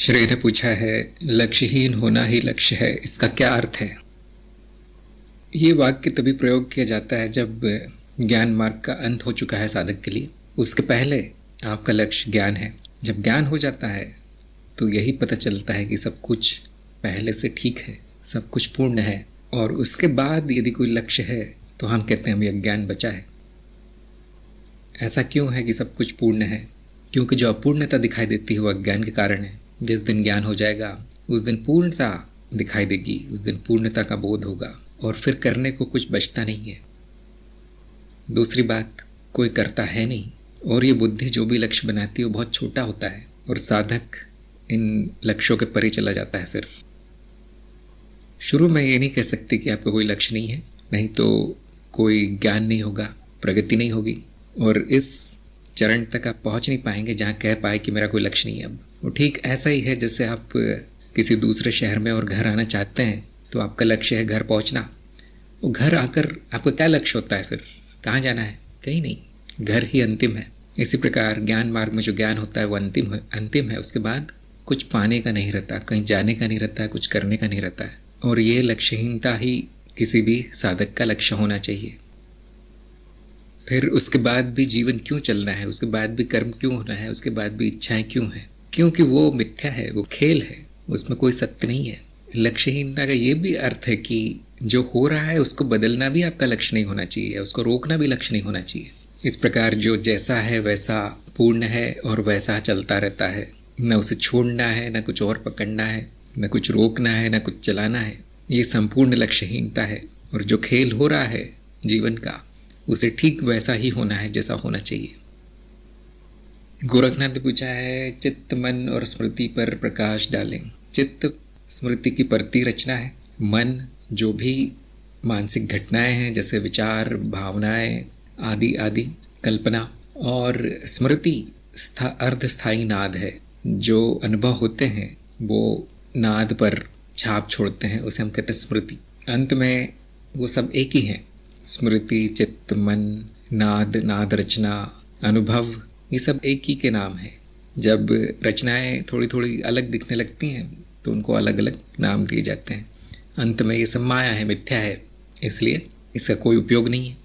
श्रेय ने पूछा है, लक्ष्यहीन होना ही लक्ष्य है, इसका क्या अर्थ है? ये वाक्य तभी प्रयोग किया जाता है जब ज्ञान मार्ग का अंत हो चुका है साधक के लिए। उसके पहले आपका लक्ष्य ज्ञान है। जब ज्ञान हो जाता है तो यही पता चलता है कि सब कुछ पहले से ठीक है, सब कुछ पूर्ण है। और उसके बाद यदि कोई लक्ष्य है तो हम कहते हैं हमें ज्ञान बचा है। ऐसा क्यों है कि सब कुछ पूर्ण है? क्योंकि जो अपूर्णता दिखाई देती है वो अज्ञान के कारण है। जिस दिन ज्ञान हो जाएगा उस दिन पूर्णता दिखाई देगी, उस दिन पूर्णता का बोध होगा और फिर करने को कुछ बचता नहीं है। दूसरी बात, कोई करता है नहीं और ये बुद्धि जो भी लक्ष्य बनाती है वो बहुत छोटा होता है और साधक इन लक्ष्यों के परे चला जाता है। फिर शुरू में ये नहीं कह सकती कि आपका कोई लक्ष्य नहीं है, नहीं तो कोई ज्ञान नहीं होगा, प्रगति नहीं होगी और इस चरण तक आप पहुंच नहीं पाएंगे जहां कह पाए कि मेरा कोई लक्ष्य नहीं है अब। वो ठीक ऐसा ही है जैसे आप किसी दूसरे शहर में और घर आना चाहते हैं तो आपका लक्ष्य है घर पहुंचना। वो घर आकर आपका क्या लक्ष्य होता है? फिर कहाँ जाना है? कहीं नहीं, घर ही अंतिम है। इसी प्रकार ज्ञान मार्ग में जो ज्ञान होता है वो अंतिम है। उसके बाद कुछ पाने का नहीं रहता, कहीं जाने का नहीं रहता, कुछ करने का नहीं रहता है। और ये लक्ष्यहीनता ही किसी भी साधक का लक्ष्य होना चाहिए। फिर उसके बाद भी जीवन क्यों चलना है, उसके बाद भी कर्म क्यों होना है, उसके बाद भी इच्छाएं क्यों हैं? क्योंकि वो मिथ्या है, वो खेल है, उसमें कोई सत्य नहीं है। लक्ष्यहीनता का ये भी अर्थ है कि जो हो रहा है उसको बदलना भी आपका लक्ष्य नहीं होना चाहिए, उसको रोकना भी लक्ष्य नहीं होना चाहिए। इस प्रकार जो जैसा है वैसा पूर्ण है और वैसा चलता रहता है। न उसे छोड़ना है, न कुछ और पकड़ना है, न कुछ रोकना है, न कुछ चलाना है। ये संपूर्ण लक्ष्यहीनता है। और जो खेल हो रहा है जीवन का उसे ठीक वैसा ही होना है जैसा होना चाहिए। गोरखनाथ ने पूछा है, चित्त मन और स्मृति पर प्रकाश डालें। चित्त स्मृति की परती रचना है। मन जो भी मानसिक घटनाएं हैं जैसे विचार, भावनाएं आदि आदि, कल्पना। और स्मृति अर्धस्थायी नाद है। जो अनुभव होते हैं वो नाद पर छाप छोड़ते हैं, उसे हम कहते हैं स्मृति। अंत में वो सब एक ही है। स्मृति, चित्त, मन, नाद, नाद रचना, अनुभव, ये सब एक ही के नाम है। जब रचनाएं थोड़ी थोड़ी अलग दिखने लगती हैं तो उनको अलग अलग नाम दिए जाते हैं। अंत में ये सब माया है, मिथ्या है, इसलिए इसका कोई उपयोग नहीं है।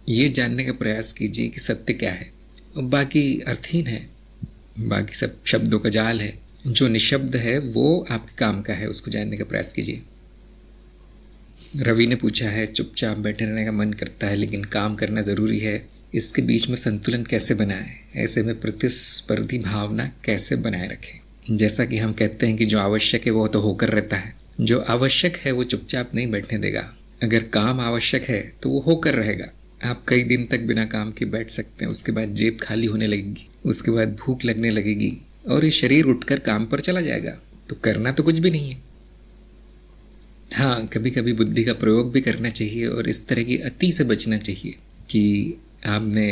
ये जानने का प्रयास कीजिए कि सत्य क्या है। बाकी अर्थहीन है, बाकी सब शब्दों का जाल है। जो निशब्द है वो आपके काम का है, उसको जानने का प्रयास कीजिए। रवि ने पूछा है, चुपचाप बैठे रहने का मन करता है लेकिन काम करना ज़रूरी है, इसके बीच में संतुलन कैसे बनाएं? ऐसे में प्रतिस्पर्धी भावना कैसे बनाए रखें? जैसा कि हम कहते हैं कि जो आवश्यक है वो तो होकर रहता है। जो आवश्यक है वो चुपचाप नहीं बैठने देगा। अगर काम आवश्यक है तो वो होकर रहेगा। आप कई दिन तक बिना काम के बैठ सकते हैं, उसके बाद जेब खाली होने लगेगी, उसके बाद भूख लगने लगेगी और ये शरीर उठकर काम पर चला जाएगा। तो करना तो कुछ भी नहीं है। हाँ, कभी कभी बुद्धि का प्रयोग भी करना चाहिए और इस तरह की अति से बचना चाहिए कि आपने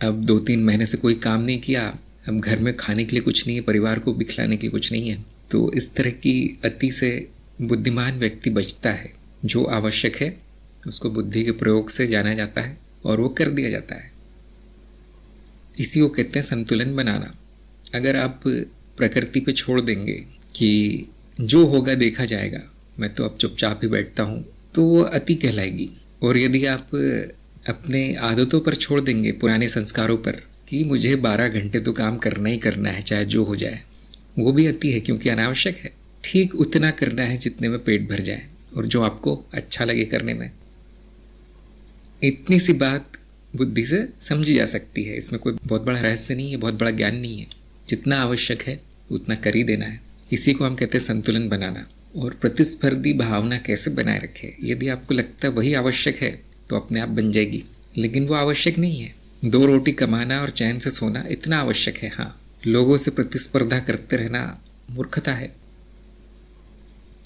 अब 2-3 महीने से कोई काम नहीं किया, अब घर में खाने के लिए कुछ नहीं है, परिवार को भी खिलाने के लिए कुछ नहीं है। तो इस तरह की अति से बुद्धिमान व्यक्ति बचता है। जो आवश्यक है उसको बुद्धि के प्रयोग से जाना जाता है और वो कर दिया जाता है। इसी को कहते हैं संतुलन बनाना। अगर आप प्रकृति पे छोड़ देंगे कि जो होगा देखा जाएगा, मैं तो अब चुपचाप ही बैठता हूँ, तो वो अति कहलाएगी। और यदि आप अपने आदतों पर छोड़ देंगे, पुराने संस्कारों पर, कि मुझे 12 घंटे तो काम करना ही करना है चाहे जो हो जाए, वो भी अति है क्योंकि अनावश्यक है। ठीक उतना करना है जितने में पेट भर जाए और जो आपको अच्छा लगे करने में। इतनी सी बात बुद्धि से समझी जा सकती है। इसमें कोई बहुत बड़ा रहस्य नहीं है, बहुत बड़ा ज्ञान नहीं है। जितना आवश्यक है उतना कर ही देना है। इसी को हम कहते हैं संतुलन बनाना। और प्रतिस्पर्धी भावना कैसे बनाए रखें? यदि आपको लगता है वही आवश्यक है तो अपने आप बन जाएगी, लेकिन वो आवश्यक नहीं है। 2 रोटी कमाना और चैन से सोना इतना आवश्यक है। हाँ, लोगों से प्रतिस्पर्धा करते रहना मूर्खता है।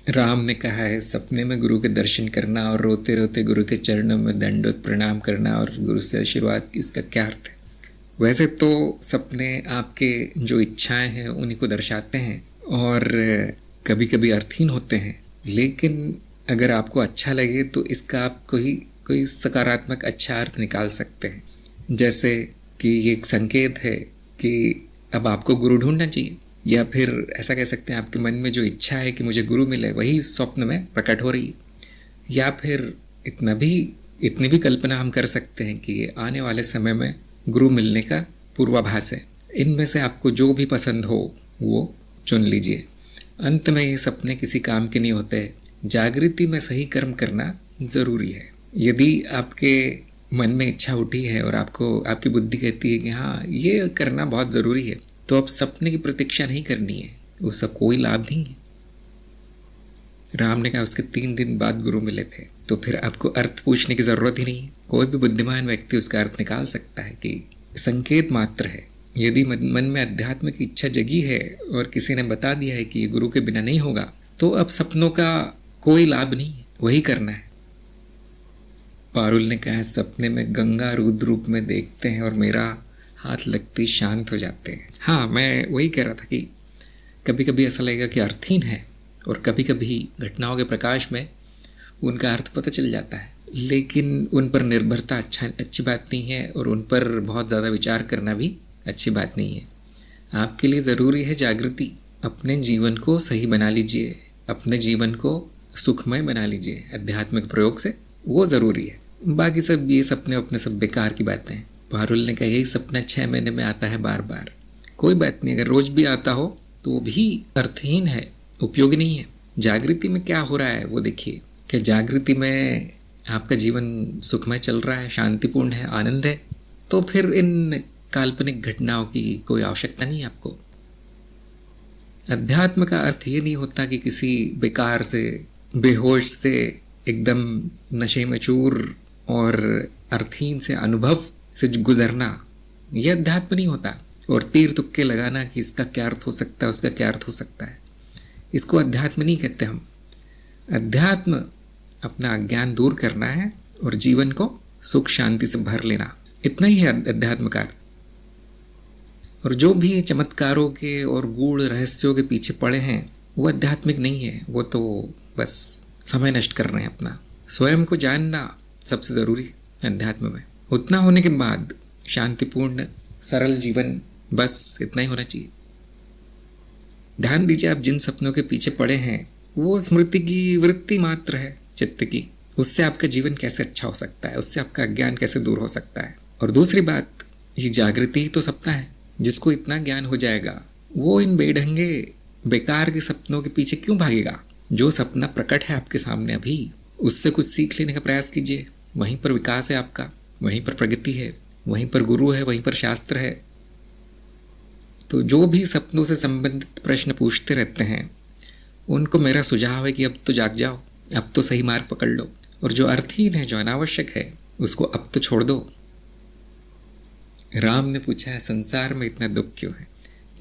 राम ने कहा है, सपने में गुरु के दर्शन करना और रोते रोते गुरु के चरणों में दंडवत प्रणाम करना और गुरु से आशीर्वाद, इसका क्या अर्थ है? वैसे तो सपने आपके जो इच्छाएं हैं उन्हीं को दर्शाते हैं और कभी कभी अर्थहीन होते हैं, लेकिन अगर आपको अच्छा लगे तो इसका आप कोई सकारात्मक अच्छा अर्थ निकाल सकते हैं। जैसे कि ये एक संकेत है कि अब आपको गुरु ढूंढना चाहिए। या फिर ऐसा कह सकते हैं आपके मन में जो इच्छा है कि मुझे गुरु मिले वही स्वप्न में प्रकट हो रही है। या फिर इतनी भी कल्पना हम कर सकते हैं कि ये आने वाले समय में गुरु मिलने का पूर्वाभास है। इनमें से आपको जो भी पसंद हो वो चुन लीजिए। अंत में ये सपने किसी काम के नहीं होते। जागृति में सही कर्म करना ज़रूरी है। यदि आपके मन में इच्छा उठी है और आपकी बुद्धि कहती है कि हाँ ये करना बहुत ज़रूरी है, तो अब सपने की प्रतीक्षा नहीं करनी है, उसका कोई लाभ नहीं है। राम ने कहा उसके 3 दिन बाद गुरु मिले थे, तो फिर आपको अर्थ पूछने की ज़रूरत ही नहीं है। कोई भी बुद्धिमान व्यक्ति उसका अर्थ निकाल सकता है कि संकेत मात्र है। यदि मन में अध्यात्म की इच्छा जगी है और किसी ने बता दिया है कि ये गुरु के बिना नहीं होगा, तो अब सपनों का कोई लाभ नहीं है, वही करना है। पारुल ने कहा सपने में गंगा रुद्र रूप में देखते हैं और मेरा हाथ लगते शांत हो जाते हैं। हाँ, मैं वही कह रहा था कि कभी कभी ऐसा लगेगा कि अर्थहीन है और कभी कभी घटनाओं के प्रकाश में उनका अर्थ पता चल जाता है, लेकिन उन पर निर्भरता अच्छी बात नहीं है और उन पर बहुत ज़्यादा विचार करना भी अच्छी बात नहीं है। आपके लिए ज़रूरी है जागृति। अपने जीवन को सही बना लीजिए, अपने जीवन को सुखमय बना लीजिए आध्यात्मिक प्रयोग से, वो ज़रूरी है। बाकी सब ये सपने अपने सब बेकार की बातें हैं। पारुल ने कहा यही सपना 6 महीने में आता है बार बार, कोई बात नहीं, अगर रोज़ भी आता हो तो भी अर्थहीन है, उपयोगी नहीं है। जागृति में क्या हो रहा है वो देखिए, कि जागृति में आपका जीवन सुखमय चल रहा है, शांतिपूर्ण है, आनंद है, तो फिर इन काल्पनिक घटनाओं की कोई आवश्यकता नहीं है आपको। अध्यात्म का अर्थ ये नहीं होता कि किसी बेकार से, बेहोश से, एकदम नशे में चूर और अर्थहीन से अनुभव से गुजरना, यह अध्यात्म नहीं होता। और तीर तुक्के लगाना कि इसका क्या अर्थ हो सकता है, उसका क्या अर्थ हो सकता है, इसको अध्यात्म नहीं कहते हम। अध्यात्म अपना अज्ञान दूर करना है और जीवन को सुख शांति से भर लेना, इतना ही है अध्यात्म का अर्थ। और जो भी चमत्कारों के और गूढ़ रहस्यों के पीछे पड़े हैं वो आध्यात्मिक नहीं है, वो तो बस समय नष्ट कर रहे हैं अपना। स्वयं को जानना सबसे ज़रूरी है अध्यात्म में। उतना होने के बाद शांतिपूर्ण सरल जीवन, बस इतना ही होना चाहिए। ध्यान दीजिए, आप जिन सपनों के पीछे पड़े हैं वो स्मृति की वृत्ति मात्र है चित्त की। उससे आपका जीवन कैसे अच्छा हो सकता है, उससे आपका अज्ञान कैसे दूर हो सकता है। और दूसरी बात, ये जागृति ही तो सपना है। जिसको इतना ज्ञान हो जाएगा वो इन बेढंगे बेकार के सपनों के पीछे क्यों भागेगा। जो सपना प्रकट है आपके सामने अभी, उससे कुछ सीख लेने का प्रयास कीजिए। वहीं पर विकास है आपका, वहीं पर प्रगति है, वहीं पर गुरु है, वहीं पर शास्त्र है। तो जो भी सपनों से संबंधित प्रश्न पूछते रहते हैं उनको मेरा सुझाव है कि अब तो जाग जाओ, अब तो सही मार्ग पकड़ लो, और जो अर्थहीन है, जो अनावश्यक है, उसको अब तो छोड़ दो। राम ने पूछा है संसार में इतना दुख क्यों है।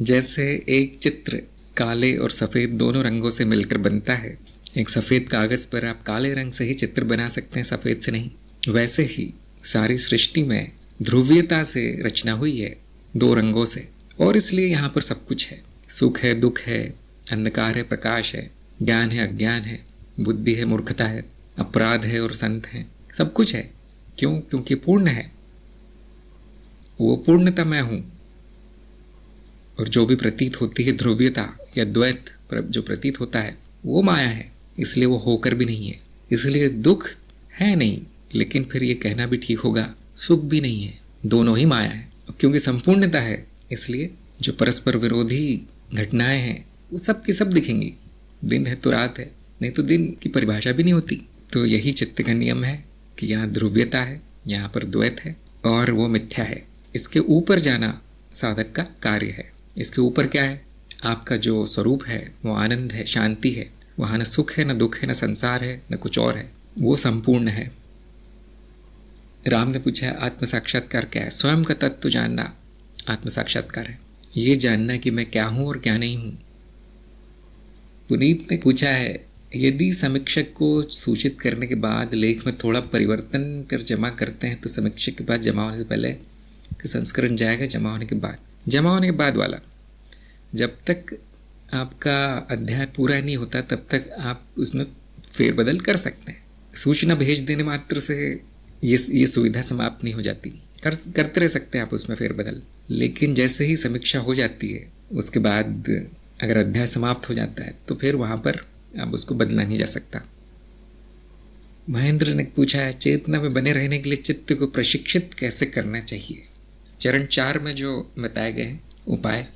जैसे एक चित्र काले और सफ़ेद दोनों रंगों से मिलकर बनता है, एक सफ़ेद कागज़ पर आप काले रंग से ही चित्र बना सकते हैं, सफ़ेद से नहीं। वैसे ही सारी सृष्टि में ध्रुवीयता से रचना हुई है, 2 रंगों से, और इसलिए यहाँ पर सब कुछ है। सुख है, दुख है, अंधकार है, प्रकाश है, ज्ञान है, अज्ञान है, बुद्धि है, मूर्खता है, अपराध है और संत है, सब कुछ है। क्यों? क्योंकि पूर्ण है। वो पूर्णता मैं हूँ। और जो भी प्रतीत होती है ध्रुवीयता या द्वैत जो प्रतीत होता है वो माया है, इसलिए वो होकर भी नहीं है। इसलिए दुख है नहीं, लेकिन फिर ये कहना भी ठीक होगा सुख भी नहीं है, दोनों ही माया है। क्योंकि संपूर्णता है, इसलिए जो परस्पर विरोधी घटनाएं हैं वो सब की सब दिखेंगी। दिन है तो रात है, नहीं तो दिन की परिभाषा भी नहीं होती। तो यही चित्त का नियम है कि यहाँ ध्रुवीयता है, यहाँ पर द्वैत है और वो मिथ्या है। इसके ऊपर जाना साधक का कार्य है। इसके ऊपर क्या है? आपका जो स्वरूप है वो आनंद है, शांति है। वहाँ न सुख है, न दुख है, न संसार है, न कुछ और है, वो संपूर्ण है। राम ने पूछा आत्म साक्षात्कार क्या है? स्वयं का तत्व जानना आत्म साक्षात्कार है। ये जानना कि मैं क्या हूँ और क्या नहीं हूँ। पुनीत ने पूछा है यदि समीक्षक को सूचित करने के बाद लेख में थोड़ा परिवर्तन कर जमा करते हैं तो समीक्षक के पास जमा होने से पहले कि संस्करण जाएगा जमा होने के बाद वाला। जब तक आपका अध्याय पूरा नहीं होता तब तक आप उसमें फेरबदल कर सकते हैं। सूचना भेज देने मात्र से ये सुविधा समाप्त नहीं हो जाती। करते रह सकते हैं आप उसमें फेरबदल। लेकिन जैसे ही समीक्षा हो जाती है उसके बाद अगर अध्याय समाप्त हो जाता है तो फिर वहाँ पर अब उसको बदला नहीं जा सकता। महेंद्र ने पूछा है, चेतना में बने रहने के लिए चित्त को प्रशिक्षित कैसे करना चाहिए? चरण 4 में जो बताए गए उपाय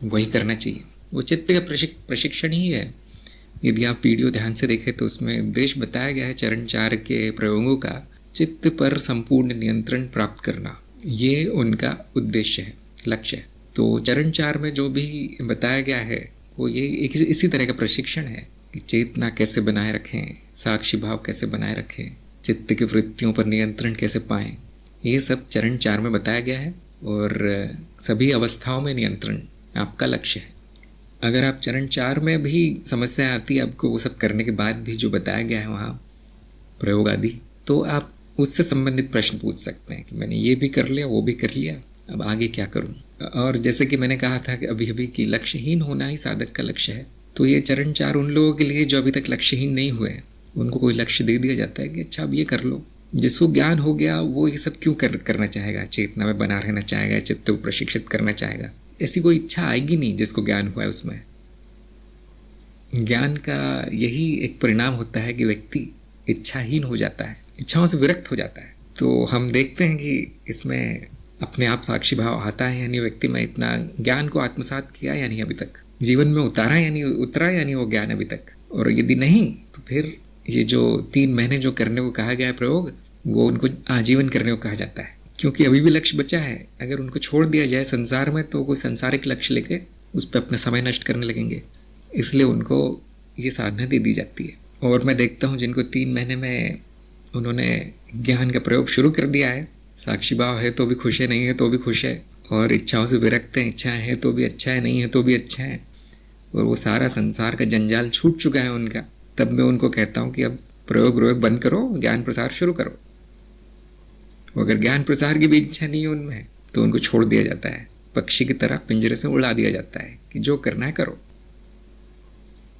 वही करना चाहिए। वो चित्त का प्रशिक्षण ही है। यदि आप वीडियो ध्यान से देखें तो उसमें उद्देश्य बताया गया है चरण 4 के प्रयोगों का, चित्त पर संपूर्ण नियंत्रण प्राप्त करना, ये उनका उद्देश्य है, लक्ष्य है। तो चरण 4 में जो भी बताया गया है वो ये इसी तरह का प्रशिक्षण है कि चेतना कैसे बनाए रखें, साक्षी भाव कैसे बनाए रखें, चित्त की वृत्तियों पर नियंत्रण कैसे पाएं, ये सब चरण 4 में बताया गया है। और सभी अवस्थाओं में नियंत्रण आपका लक्ष्य है। अगर आप चरण 4 में भी समस्या आती है आपको वो सब करने के बाद भी जो बताया गया है वहाँ प्रयोग आदि, तो आप उससे संबंधित प्रश्न पूछ सकते हैं कि मैंने ये भी कर लिया, वो भी कर लिया, अब आगे क्या करूँ। और जैसे कि मैंने कहा था कि अभी अभी कि लक्ष्यहीन होना ही साधक का लक्ष्य है, तो ये चरण 4 उन लोगों के लिए जो अभी तक लक्ष्यहीन नहीं हुए, उनको कोई लक्ष्य दे दिया जाता है कि अच्छा अब ये कर लो। जिसको ज्ञान हो गया वो ये सब क्यों करना चाहेगा, चेतना में बना रहना चाहेगा, चित्त को प्रशिक्षित करना चाहेगा। ऐसी कोई इच्छा आएगी नहीं जिसको ज्ञान हुआ है उसमें। ज्ञान का यही एक परिणाम होता है कि व्यक्ति इच्छाहीन हो जाता है, इच्छाओं से विरक्त हो जाता है। तो हम देखते हैं कि इसमें अपने आप साक्षी भाव आता है, यानी व्यक्ति में इतना ज्ञान को आत्मसात किया या नहीं, अभी तक जीवन में उतरा या नहीं वो ज्ञान अभी तक। और यदि नहीं तो फिर ये जो 3 महीने जो करने को कहा गया है प्रयोग, वो उनको आजीवन करने को कहा जाता है, क्योंकि अभी भी लक्ष्य बचा है। अगर उनको छोड़ दिया जाए संसार में तो कोई सांसारिक लक्ष्य लेके उस पर अपना समय नष्ट करने लगेंगे, इसलिए उनको ये साधना दे दी जाती है। और मैं देखता हूँ जिनको 3 महीने में उन्होंने ज्ञान का प्रयोग शुरू कर दिया है, साक्षी भाव है तो भी खुश है, नहीं है तो भी खुश है, और इच्छाओं से विरक्त हैं, इच्छाएं हैं तो भी अच्छा है, नहीं है तो भी अच्छा है, और वो सारा संसार का जंजाल छूट चुका है उनका, तब मैं उनको कहता हूँ कि अब प्रयोग बंद करो, ज्ञान प्रसार शुरू करो। अगर ज्ञान प्रसार की भी इच्छा नहीं है उनमें तो उनको छोड़ दिया जाता है, पक्षी की तरह पिंजरे से उड़ा दिया जाता है कि जो करना है करो।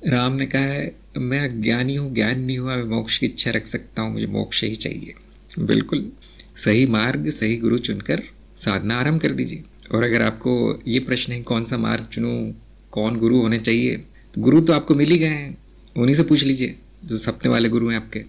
राम ने कहा है, मैं अज्ञानी हूँ, ज्ञान नहीं हुआ, मैं मोक्ष की इच्छा रख सकता हूँ, मुझे मोक्ष ही चाहिए। बिल्कुल सही मार्ग, सही गुरु चुनकर साधना आरंभ कर दीजिए। और अगर आपको ये प्रश्न है कौन सा मार्ग चुनूँ, कौन गुरु होने चाहिए, तो गुरु तो आपको मिल ही गए हैं, उन्हीं से पूछ लीजिए जो सपने वाले गुरु हैं आपके।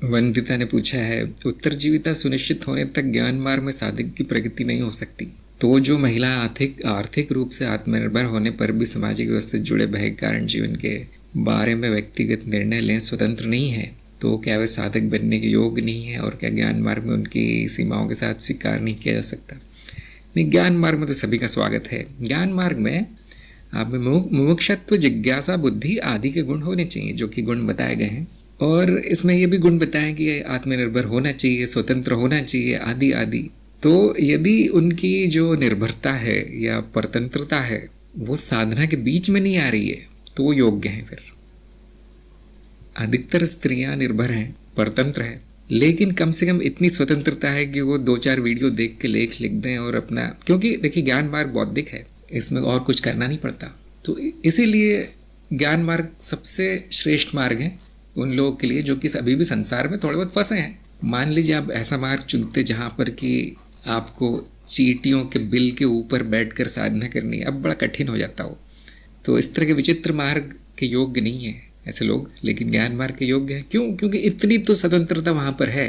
वंदिता ने पूछा है, उत्तरजीविता सुनिश्चित होने तक ज्ञान मार्ग में साधक की प्रगति नहीं हो सकती, तो जो महिला आर्थिक रूप से आत्मनिर्भर होने पर भी सामाजिक व्यवस्था जुड़े भय कारण जीवन के बारे में व्यक्तिगत निर्णय लें स्वतंत्र नहीं है, तो क्या वे साधक बनने के योग्य नहीं है, और क्या ज्ञान मार्ग में उनकी सीमाओं के साथ स्वीकार नहीं किया जा सकता? नहीं, ज्ञान मार्ग में तो सभी का स्वागत है। ज्ञान मार्ग में आप में मुमुक्षत्व, जिज्ञासा, बुद्धि आदि के गुण होने चाहिए, जो कि गुण बताए गए हैं। और इसमें ये भी गुण बताएं कि आत्मनिर्भर होना चाहिए, स्वतंत्र होना चाहिए, आदि आदि। तो यदि उनकी जो निर्भरता है या परतंत्रता है वो साधना के बीच में नहीं आ रही है तो वो योग्य हैं। फिर अधिकतर स्त्रियां निर्भर हैं, परतंत्र हैं, लेकिन कम से कम इतनी स्वतंत्रता है कि वो 2-4 वीडियो देख के लेख लिख दें और अपना, क्योंकि देखिए ज्ञान मार्ग बौद्धिक है, इसमें और कुछ करना नहीं पड़ता। तो इसीलिए ज्ञान मार्ग सबसे श्रेष्ठ मार्ग है उन लोगों के लिए जो कि अभी भी संसार में थोड़े बहुत फंसे हैं। मान लीजिए आप ऐसा मार्ग चुनते जहाँ पर कि आपको चींटियों के बिल के ऊपर बैठकर साधना करनी है, अब बड़ा कठिन हो जाता हो, तो इस तरह के विचित्र मार्ग के योग्य नहीं है ऐसे लोग, लेकिन ज्ञान मार्ग के योग्य है। क्यों? क्योंकि इतनी तो स्वतंत्रता वहाँ पर है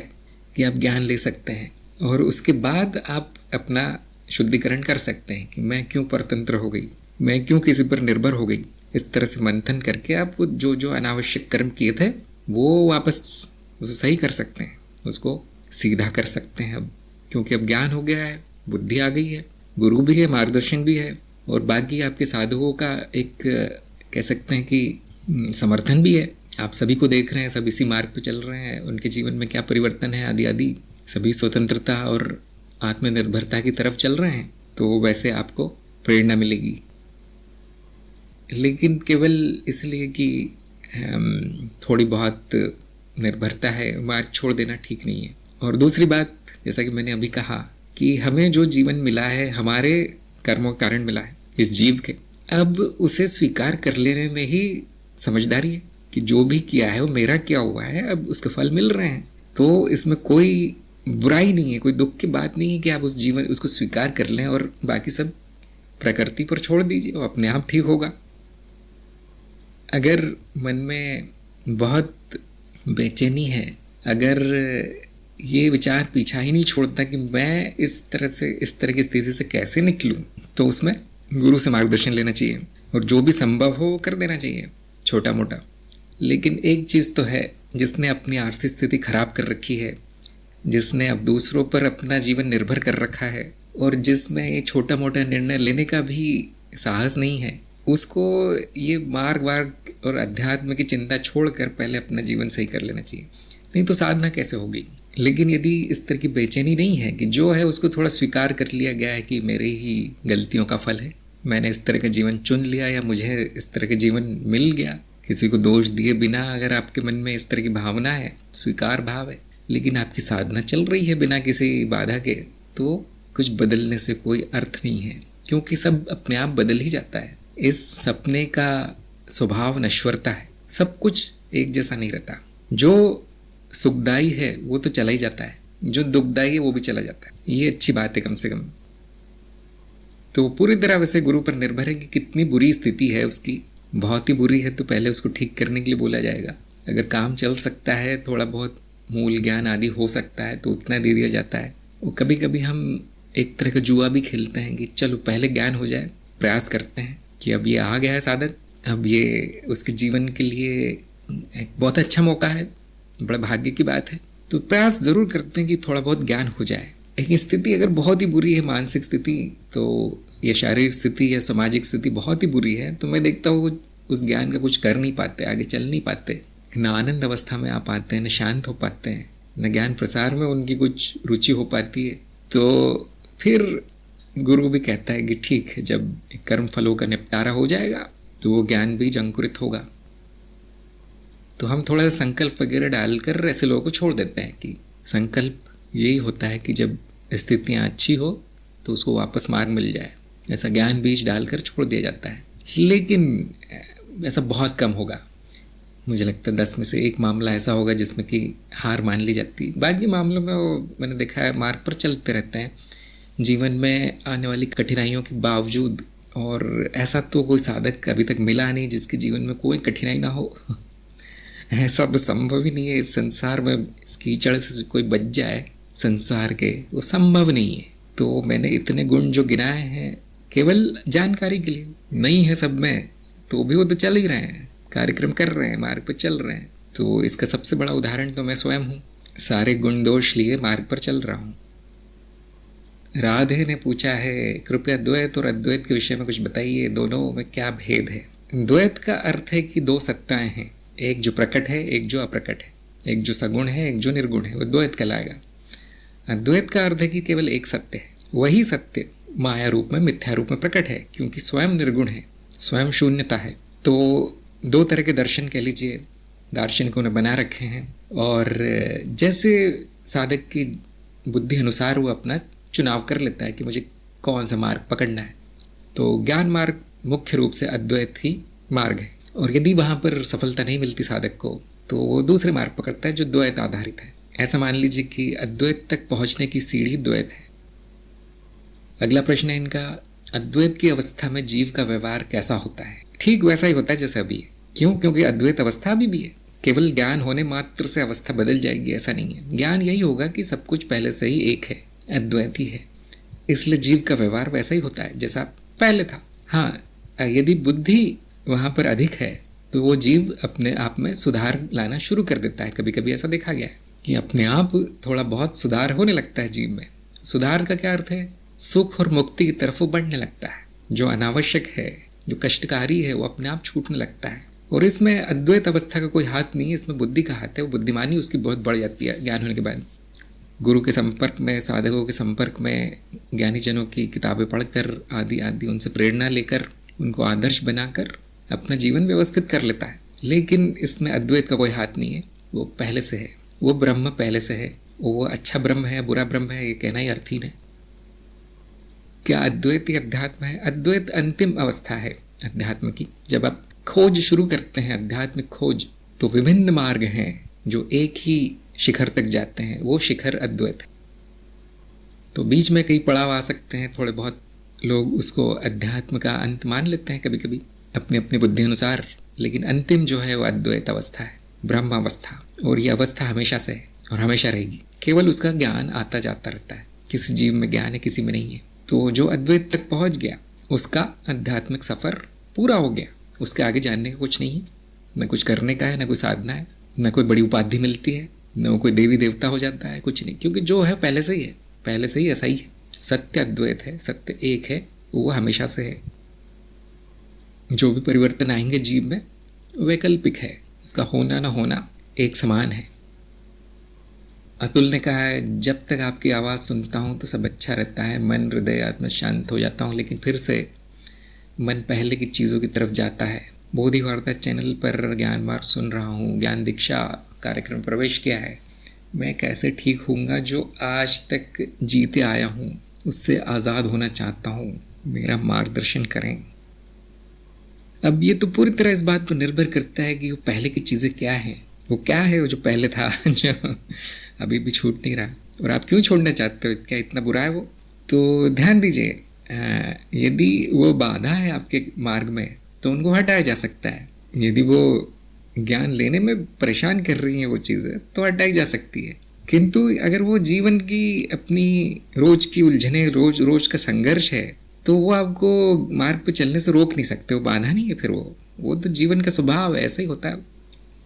कि आप ज्ञान ले सकते हैं और उसके बाद आप अपना शुद्धिकरण कर सकते हैं कि मैं क्यों परतंत्र हो गई, मैं क्यों किसी पर निर्भर हो गई। इस तरह से मंथन करके आप जो अनावश्यक कर्म किए थे वो वापस सही कर सकते हैं, उसको सीधा कर सकते हैं अब, क्योंकि अब ज्ञान हो गया है, बुद्धि आ गई है, गुरु भी है, मार्गदर्शन भी है, और बाकी आपके साधुओं का एक कह सकते हैं कि समर्थन भी है। आप सभी को देख रहे हैं, सब इसी मार्ग पर चल रहे हैं, उनके जीवन में क्या परिवर्तन है आदि आदि, सभी स्वतंत्रता और आत्मनिर्भरता की तरफ चल रहे हैं, तो वैसे आपको प्रेरणा मिलेगी। लेकिन केवल इसलिए कि थोड़ी बहुत निर्भरता है, मार्ग छोड़ देना ठीक नहीं है। और दूसरी बात, जैसा कि मैंने अभी कहा कि हमें जो जीवन मिला है हमारे कर्मों के कारण मिला है इस जीव के, अब उसे स्वीकार कर लेने में ही समझदारी है कि जो भी किया है वो मेरा किया हुआ है, अब उसके फल मिल रहे हैं, तो इसमें कोई बुराई नहीं है, कोई दुख की बात नहीं है कि आप उस जीवन उसको स्वीकार कर लें और बाकी सब प्रकृति पर छोड़ दीजिए, वो अपने आप ठीक होगा। अगर मन में बहुत बेचैनी है, अगर ये विचार पीछा ही नहीं छोड़ता कि मैं इस तरह की स्थिति से कैसे निकलूं, तो उसमें गुरु से मार्गदर्शन लेना चाहिए और जो भी संभव हो कर देना चाहिए, छोटा मोटा। लेकिन एक चीज़ तो है, जिसने अपनी आर्थिक स्थिति खराब कर रखी है, जिसने अब दूसरों पर अपना जीवन निर्भर कर रखा है और जिसमें ये छोटा मोटा निर्णय लेने का भी साहस नहीं है, उसको ये मार्ग और अध्यात्म की चिंता छोड़कर पहले अपना जीवन सही कर लेना चाहिए। नहीं तो साधना कैसे होगी। लेकिन यदि इस तरह की बेचैनी नहीं है कि जो है उसको थोड़ा स्वीकार कर लिया गया है कि मेरी ही गलतियों का फल है, मैंने इस तरह का जीवन चुन लिया या मुझे इस तरह का जीवन मिल गया, किसी को दोष दिए बिना अगर आपके मन में इस तरह की भावना है, स्वीकार भाव है, लेकिन आपकी साधना चल रही है बिना किसी बाधा के, तो कुछ बदलने से कोई अर्थ नहीं है, क्योंकि सब अपने आप बदल ही जाता है। इस सपने का स्वभाव नश्वरता है, सब कुछ एक जैसा नहीं रहता। जो सुखदायी है वो तो चला ही जाता है, जो दुखदायी है वो भी चला जाता है। ये अच्छी बात है कम से कम। तो पूरी तरह वैसे गुरु पर निर्भर है कि कितनी बुरी स्थिति है उसकी। बहुत ही बुरी है तो पहले उसको ठीक करने के लिए बोला जाएगा। अगर काम चल सकता है, थोड़ा बहुत मूल ज्ञान आदि हो सकता है तो उतना दे दिया जाता है। और कभी कभी हम एक तरह का जुआ भी खेलते हैं कि चलो पहले ज्ञान हो जाए, प्रयास करते हैं कि अब ये आ गया है साधक, अब ये उसके जीवन के लिए एक बहुत अच्छा मौका है, बड़ा भाग्य की बात है, तो प्रयास ज़रूर करते हैं कि थोड़ा बहुत ज्ञान हो जाए। लेकिन स्थिति अगर बहुत ही बुरी है, मानसिक स्थिति तो या शारीरिक स्थिति या सामाजिक स्थिति बहुत ही बुरी है, तो मैं देखता हूँ उस ज्ञान का कुछ कर नहीं पाते, आगे चल नहीं पाते, न आनंद अवस्था में आ पाते हैं, न शांत हो पाते हैं, न ज्ञान प्रसार में उनकी कुछ रुचि हो पाती है। तो फिर गुरु भी कहता है कि ठीक है, जब कर्म फलों का निपटारा हो जाएगा तो वो ज्ञान बीज अंकुरित होगा। तो हम थोड़ा सा संकल्प वगैरह डालकर ऐसे लोगों को छोड़ देते हैं कि संकल्प यही होता है कि जब स्थितियाँ अच्छी हो तो उसको वापस मार्ग मिल जाए, ऐसा ज्ञान बीज डालकर छोड़ दिया जाता है। लेकिन ऐसा बहुत कम होगा, मुझे लगता है 10 में से 1 मामला ऐसा होगा जिसमें कि हार मान ली जाती है। बाकी मामलों में वो मैंने देखा है मार्ग पर चलते रहते हैं जीवन में आने वाली कठिनाइयों के बावजूद। और ऐसा तो कोई साधक अभी तक मिला नहीं जिसके जीवन में कोई कठिनाई ना हो। ऐसा तो संभव ही नहीं है इस संसार में, इस कीचड़ से कोई बच जाए संसार के, वो संभव नहीं है। तो मैंने इतने गुण जो गिनाए हैं केवल जानकारी के लिए, नहीं है सब में, तो भी वो तो चल ही रहे हैं, कार्यक्रम कर रहे हैं, मार्ग पर चल रहे हैं। तो इसका सबसे बड़ा उदाहरण तो मैं स्वयं हूँ, सारे गुण दोष लिए मार्ग पर चल रहा हूँ। राधे ने पूछा है, कृपया द्वैत और अद्वैत के विषय में कुछ बताइए, दोनों में क्या भेद है। द्वैत का अर्थ है कि 2 सत्ताएं हैं, एक जो प्रकट है, एक जो अप्रकट है, एक जो सगुण है, एक जो निर्गुण है, वो द्वैत कहलाएगा। अद्वैत का अर्थ है कि केवल एक सत्य है, वही सत्य माया रूप में, मिथ्या रूप में प्रकट है, क्योंकि स्वयं निर्गुण है, स्वयं शून्यता है। तो 2 तरह के दर्शन कह लीजिए दार्शनिकों ने बना रखे हैं, और जैसे साधक की बुद्धि अनुसार वो अपना चुनाव कर लेता है कि मुझे कौन सा मार्ग पकड़ना है। तो ज्ञान मार्ग मुख्य रूप से अद्वैत ही मार्ग है, और यदि वहाँ पर सफलता नहीं मिलती साधक को तो वो दूसरे मार्ग पकड़ता है जो द्वैत आधारित है। ऐसा मान लीजिए कि अद्वैत तक पहुँचने की सीढ़ी द्वैत है। अगला प्रश्न है इनका, अद्वैत की अवस्था में जीव का व्यवहार कैसा होता है। ठीक वैसा ही होता है जैसे अभी है। क्यों? क्योंकि अद्वैत अवस्था अभी भी है, केवल ज्ञान होने मात्र से अवस्था बदल जाएगी ऐसा नहीं है। ज्ञान यही होगा कि सब कुछ पहले से ही एक है, अद्वैत ही है, इसलिए जीव का व्यवहार वैसा ही होता है जैसा पहले था। हाँ, यदि बुद्धि वहाँ पर अधिक है तो वो जीव अपने आप में सुधार लाना शुरू कर देता है। कभी कभी ऐसा देखा गया है कि अपने आप थोड़ा बहुत सुधार होने लगता है जीव में। सुधार का क्या अर्थ है? सुख और मुक्ति की तरफ वो बढ़ने लगता है। जो अनावश्यक है, जो कष्टकारी है, वो अपने आप छूटने लगता है। और इसमें अद्वैत अवस्था का कोई हाथ नहीं है, इसमें बुद्धि का हाथ है। वो बुद्धिमानी उसकी बहुत बढ़ जाती है ज्ञान होने के बाद। गुरु के संपर्क में, साधकों के संपर्क में, ज्ञानी जनों की किताबें पढ़कर आदि आदि उनसे प्रेरणा लेकर, उनको आदर्श बनाकर अपना जीवन व्यवस्थित कर लेता है। लेकिन इसमें अद्वैत का कोई हाथ नहीं है, वो पहले से है, वो ब्रह्म पहले से है। वो अच्छा ब्रह्म है, बुरा ब्रह्म है, ये कहना ही अर्थहीन है। क्या अद्वैत ही अध्यात्म है? अद्वैत अंतिम अवस्था है अध्यात्म की। जब आप खोज शुरू करते हैं, आध्यात्मिक खोज, तो विभिन्न मार्ग हैं जो एक ही शिखर तक जाते हैं, वो शिखर अद्वैत है। तो बीच में कई पड़ाव आ सकते हैं, थोड़े बहुत लोग उसको अध्यात्म का अंत मान लेते हैं कभी कभी अपनी अपनी बुद्धि अनुसार, लेकिन अंतिम जो है वो अद्वैत अवस्था है, ब्रह्म अवस्था। और ये अवस्था हमेशा से है और हमेशा रहेगी। केवल उसका ज्ञान आता जाता रहता है। किसी जीव में ज्ञान है, किसी में नहीं है। तो जो अद्वैत तक पहुंच गया उसका आध्यात्मिक सफ़र पूरा हो गया। उसके आगे जानने का कुछ नहीं है, न कुछ करने का है, न कोई साधना है, न कोई बड़ी उपाधि मिलती है, न कोई देवी देवता हो जाता है, कुछ नहीं। क्योंकि जो है पहले से ही है, पहले से ही ऐसा ही है। सत्य अद्वैत है, सत्य एक है, वो हमेशा से है। जो भी परिवर्तन आएंगे जीव में वैकल्पिक है, उसका होना ना होना एक समान है। अतुल ने कहा है, जब तक आपकी आवाज़ सुनता हूँ तो सब अच्छा रहता है, मन हृदय आत्मा शांत हो जाता हूँ, लेकिन फिर से मन पहले की चीज़ों की तरफ जाता है। बोधि वार्ता चैनल पर ज्ञान मार्ग सुन रहा हूँ, ज्ञान दीक्षा कार्यक्रम प्रवेश किया है। मैं कैसे ठीक होऊंगा? जो आज तक जीते आया हूँ उससे आज़ाद होना चाहता हूँ, मेरा मार्गदर्शन करें। अब ये तो पूरी तरह इस बात पर निर्भर करता है कि वो पहले की चीज़ें क्या हैं, वो क्या है वो जो पहले था जो अभी भी छूट नहीं रहा, और आप क्यों छोड़ना चाहते हो? क्या इतना बुरा है वो? तो ध्यान दीजिए, यदि वो बाधा है आपके मार्ग में तो उनको हटाया जा सकता है। यदि वो ज्ञान लेने में परेशान कर रही हैं वो चीज़ें तो हटाई जा सकती है। किंतु अगर वो जीवन की अपनी रोज की उलझने, रोज रोज का संघर्ष है, तो वो आपको मार्ग पे चलने से रोक नहीं सकते। वो बाधा नहीं है, फिर वो तो जीवन का स्वभाव है, ऐसा ही होता है।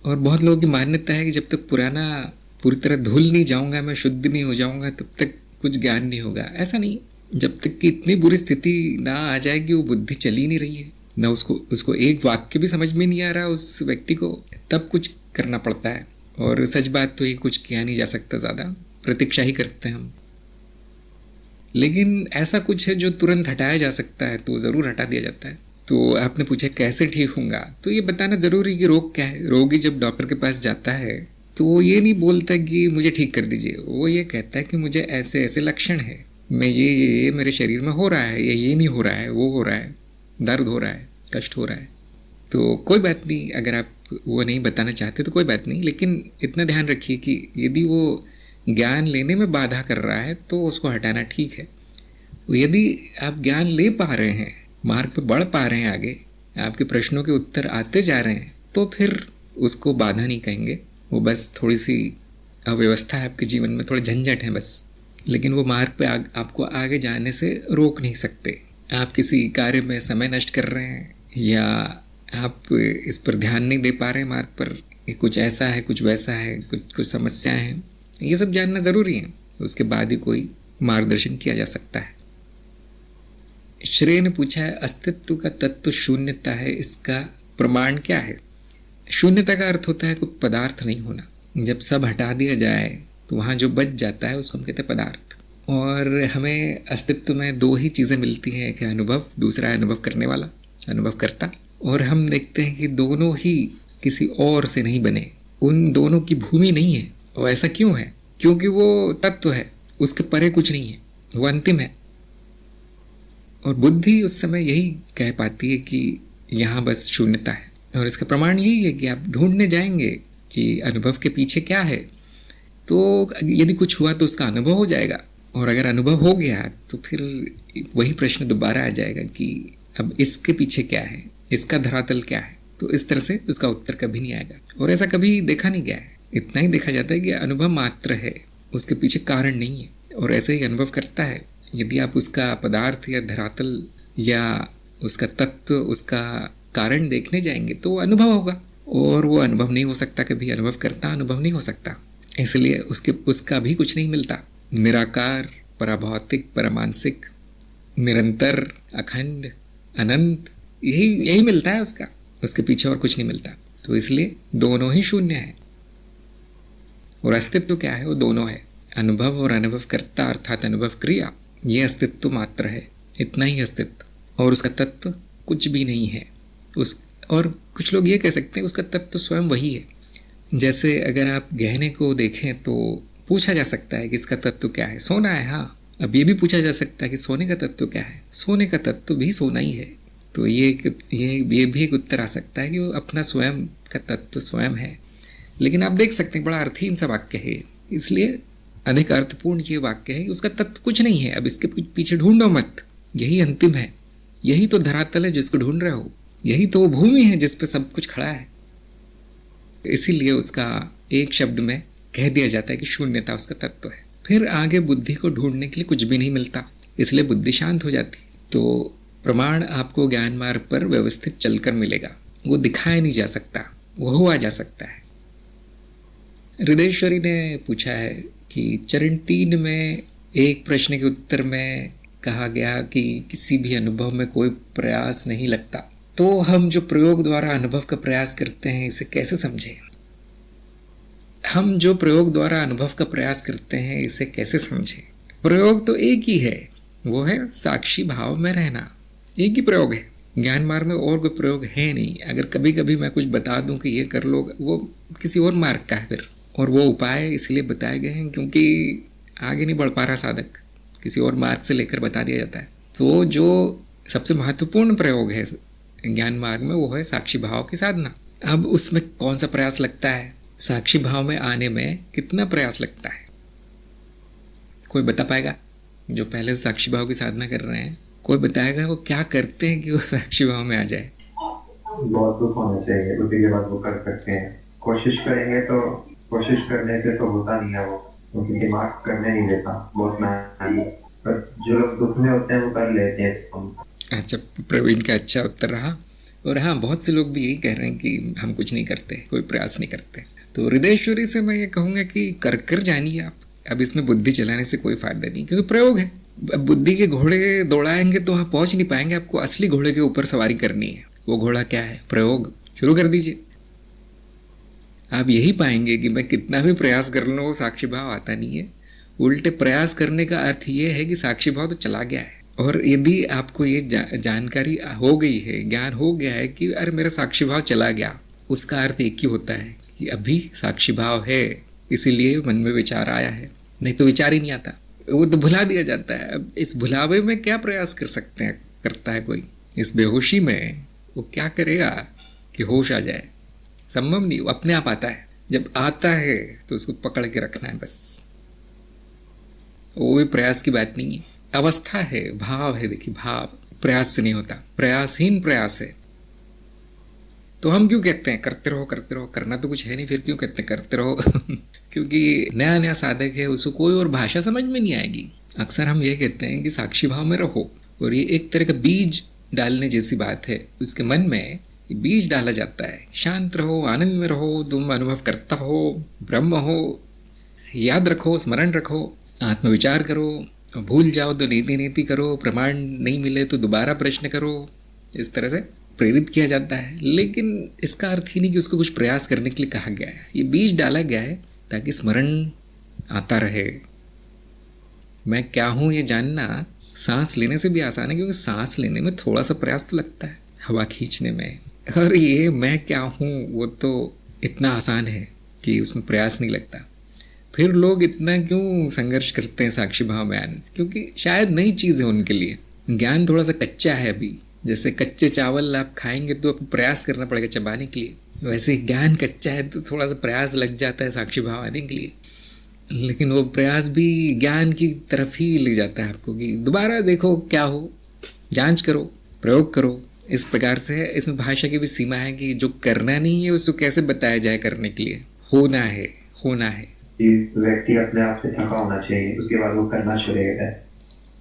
और बहुत लोगों की मान्यता है कि जब तक पुराना पूरी तरह धुल नहीं जाऊंगा, मैं शुद्ध नहीं हो जाऊंगा, तब तक कुछ ज्ञान नहीं होगा। ऐसा नहीं। जब तक कि इतनी बुरी स्थिति ना आ जाए कि वो बुद्धि चली नहीं रही है, ना उसको एक वाक्य भी समझ में नहीं आ रहा उस व्यक्ति को, तब कुछ करना पड़ता है। और सच बात तो ये कुछ किया नहीं जा सकता, ज़्यादा प्रतीक्षा ही करते हैं हम। लेकिन ऐसा कुछ है जो तुरंत हटाया जा सकता है तो ज़रूर हटा दिया जाता है। तो आपने पूछा कैसे ठीक होऊंगा, तो ये बताना ज़रूरी कि रोग क्या है। रोगी जब डॉक्टर के पास जाता है तो वो ये नहीं बोलता कि मुझे ठीक कर दीजिए, वो ये कहता है कि मुझे ऐसे ऐसे लक्षण है, मैं ये मेरे शरीर में हो रहा है, ये नहीं हो रहा है, वो हो रहा है, दर्द हो रहा है, कष्ट हो रहा है। तो कोई बात नहीं, अगर आप वो नहीं बताना चाहते तो कोई बात नहीं, लेकिन इतना ध्यान रखिए कि यदि वो ज्ञान लेने में बाधा कर रहा है तो उसको हटाना ठीक है। यदि आप ज्ञान ले पा रहे हैं, मार्ग पे बढ़ पा रहे हैं, आगे आपके प्रश्नों के उत्तर आते जा रहे हैं, तो फिर उसको बाधा नहीं कहेंगे। वो बस थोड़ी सी अव्यवस्था है आपके जीवन में, थोड़े झंझट है बस। लेकिन वो मार्ग पे आपको आगे जाने से रोक नहीं सकते। आप किसी कार्य में समय नष्ट कर रहे हैं या आप इस पर ध्यान नहीं दे पा रहे हैं मार्ग पर, कुछ ऐसा है, कुछ वैसा है, कुछ समस्याएं हैं, ये सब जानना ज़रूरी है। उसके बाद ही कोई मार्गदर्शन किया जा सकता है। श्रेय ने पूछा है, अस्तित्व का तत्व शून्यता है, इसका प्रमाण क्या है? शून्यता का अर्थ होता है कोई पदार्थ नहीं होना। जब सब हटा दिया जाए तो वहाँ जो बच जाता है उसको हम कहते हैं पदार्थ। और हमें अस्तित्व में दो ही चीज़ें मिलती हैं, एक है अनुभव, दूसरा है अनुभव करने वाला, अनुभव करता। और हम देखते हैं कि दोनों ही किसी और से नहीं बने, उन दोनों की भूमि नहीं है। और ऐसा क्यों है? क्योंकि वो तत्व है, उसके परे कुछ नहीं है, वो अंतिम है। और बुद्धि उस समय यही कह पाती है कि यहाँ बस शून्यता है। और इसका प्रमाण यही है कि आप ढूंढने जाएंगे कि अनुभव के पीछे क्या है, तो यदि कुछ हुआ तो उसका अनुभव हो जाएगा। और अगर अनुभव हो गया तो फिर वही प्रश्न दोबारा आ जाएगा कि अब इसके पीछे क्या है, इसका धरातल क्या है। तो इस तरह से उसका उत्तर कभी नहीं आएगा, और ऐसा कभी देखा नहीं गया है। इतना ही देखा जाता है कि अनुभव मात्र है, उसके पीछे कारण नहीं है। और ऐसे ही अनुभव करता है। यदि आप उसका पदार्थ या धरातल या उसका तत्व, उसका कारण देखने जाएंगे तो वो अनुभव होगा, और वो अनुभव नहीं हो सकता कभी। अनुभव करता अनुभव नहीं हो सकता, इसलिए उसका भी कुछ नहीं मिलता। निराकार, पराभौतिक, परमांसिक, निरंतर, अखंड, अनंत, यही मिलता है उसका, उसके पीछे और कुछ नहीं मिलता। तो इसलिए दोनों ही शून्य है। और अस्तित्व क्या है? वो दोनों है, अनुभव और अनुभव करता अर्थात अनुभव क्रिया, ये अस्तित्व मात्र है, इतना ही अस्तित्व। और उसका तत्व कुछ भी नहीं है। और कुछ लोग ये कह सकते हैं उसका तत्व स्वयं वही है। जैसे अगर आप गहने को देखें तो पूछा जा सकता है कि इसका तत्व क्या है? सोना है। हाँ, अब ये भी पूछा जा सकता है कि सोने का तत्व क्या है? सोने का तत्व भी सोना ही है। तो ये भी एक उत्तर आ सकता है कि वो अपना स्वयं का तत्व स्वयं है। लेकिन आप देख सकते हैं बड़ा अर्थहीन सा वाक्य है, इसलिए अधिक अर्थपूर्ण ये वाक्य है कि उसका तत्व कुछ नहीं है। अब इसके पीछे ढूंढो मत, यही अंतिम है, यही तो धरातल है जिसको ढूंढ रहे हो, यही तो वो भूमि है जिस पे सब कुछ खड़ा है। इसीलिए उसका एक शब्द में कह दिया जाता है कि शून्यता उसका तत्व है। फिर आगे बुद्धि को ढूंढने के लिए कुछ भी नहीं मिलता, इसलिए बुद्धि शांत हो जाती है। तो प्रमाण आपको ज्ञान मार्ग पर व्यवस्थित चलकर मिलेगा, वो दिखाया नहीं जा सकता, वो हुआ जा सकता है। हृदयेश्वरी ने पूछा है कि चरण 3 में एक प्रश्न के उत्तर में कहा गया कि किसी भी अनुभव में कोई प्रयास नहीं लगता, तो हम जो प्रयोग द्वारा अनुभव का प्रयास करते हैं इसे कैसे समझें? हम जो प्रयोग द्वारा अनुभव का प्रयास करते हैं इसे कैसे समझें? प्रयोग तो एक ही है, वो है साक्षी भाव में रहना, एक ही प्रयोग है। ज्ञान मार्ग में और कोई प्रयोग है नहीं। अगर कभी कभी मैं कुछ बता दूं कि ये कर लो, वो किसी और मार्ग का है फिर, और वो उपाय इसलिए बताए गए हैं क्योंकि आगे नहीं बढ़ पा रहा साधक, किसी और मार्ग से लेकर बता दिया जाता है। तो जो सबसे महत्वपूर्ण प्रयोग है ज्ञान मार्ग में वो है साक्षी भाव की साधना। अब उसमें कौन सा प्रयास लगता है? साक्षी भाव में आने में कितना प्रयास लगता है? कोई बता पाएगा? जो पहले साक्षी भाव की साधना कर रहे हैं, कोई बताएगा वो क्या करते हैं कि वो साक्षी भाव में आ जाए? बहुत दुख होना चाहिए, उसके बाद वो कर सकते हैं। कोशिश करेंगे तो, कोशिश करने से तो होता नहीं है वो, क्योंकि दिमाग करने नहीं देता, बहुत मेहनत। पर जो लोग दुख में होते हैं वो कर लेते हैं इसको। अच्छा, प्रवीण का अच्छा उत्तर रहा। और हाँ, बहुत से लोग भी यही कह रहे हैं कि हम कुछ नहीं करते, कोई प्रयास नहीं करते। तो हृदयेश्वरी से मैं ये कहूँगा कि कर जानिए आप। अब इसमें बुद्धि चलाने से कोई फायदा नहीं, क्योंकि प्रयोग है। अब बुद्धि के घोड़े दौड़ाएंगे तो वहाँ पहुँच नहीं पाएंगे। आपको असली घोड़े के ऊपर सवारी करनी है। वो घोड़ा क्या है? प्रयोग। शुरू कर दीजिए। आप यही पाएंगे कि मैं कितना भी प्रयास कर लूँ वो साक्षी भाव आता नहीं है। उल्टे प्रयास करने का अर्थ ये है कि साक्षी भाव तो चला गया है। और यदि आपको ये जानकारी हो गई है, ज्ञान हो गया है कि अरे मेरा साक्षी भाव चला गया, उसका अर्थ एक ही होता है कि अभी साक्षी भाव है, इसीलिए मन में विचार आया है। नहीं तो विचार ही नहीं आता, वो तो भुला दिया जाता है। अब इस भुलावे में क्या प्रयास कर सकते हैं, करता है कोई? इस बेहोशी में वो क्या करेगा कि होश आ जाए? संभव नहीं, वो अपने आप आता है। जब आता है तो उसको पकड़ के रखना है बस। वो भी प्रयास की बात नहीं है, अवस्था है, भाव है। देखिए, भाव प्रयास से नहीं होता, प्रयासहीन प्रयास है। तो हम क्यों कहते हैं करते रहो करते रहो? करना तो कुछ है नहीं, फिर क्यों कहते हैं करते रहो? क्योंकि नया नया साधक है, उसको कोई और भाषा समझ में नहीं आएगी। अक्सर हम ये कहते हैं कि साक्षी भाव में रहो, और ये एक तरह का बीज डालने जैसी बात है। उसके मन में बीज डाला जाता है, शांत रहो, आनंद में रहो, तुम अनुभव करता हो, ब्रह्म हो, याद रखो, स्मरण रखो, आत्मविचार करो, भूल जाओ तो नीति नीति करो, प्रमाण नहीं मिले तो दोबारा प्रश्न करो। इस तरह से प्रेरित किया जाता है। लेकिन इसका अर्थ ही नहीं कि उसको कुछ प्रयास करने के लिए कहा गया है। ये बीज डाला गया है ताकि स्मरण आता रहे। मैं क्या हूँ ये जानना सांस लेने से भी आसान है, क्योंकि सांस लेने में थोड़ा सा प्रयास तो लगता है, हवा खींचने में। और ये मैं क्या हूँ वो तो इतना आसान है कि उसमें प्रयास नहीं लगता। फिर लोग इतना क्यों संघर्ष करते हैं साक्षी भाव में आने? क्योंकि शायद नई चीज़ है उनके लिए। ज्ञान थोड़ा सा कच्चा है अभी। जैसे कच्चे चावल आप खाएंगे तो आपको प्रयास करना पड़ेगा चबाने के लिए, वैसे ज्ञान कच्चा है तो थोड़ा सा प्रयास लग जाता है साक्षी भाव आने के लिए। लेकिन वो प्रयास भी ज्ञान की तरफ ही ले जाता है आपको कि दोबारा देखो क्या हो, जांच करो, प्रयोग करो। इस प्रकार से इसमें भाषा की भी सीमा है कि जो करना नहीं है उसको कैसे बताया जाए करने के लिए। होना है, होना है। व्यक्ति अपने आप से थका होना चाहिए, उसके बाद वो करना छोड़ेगा।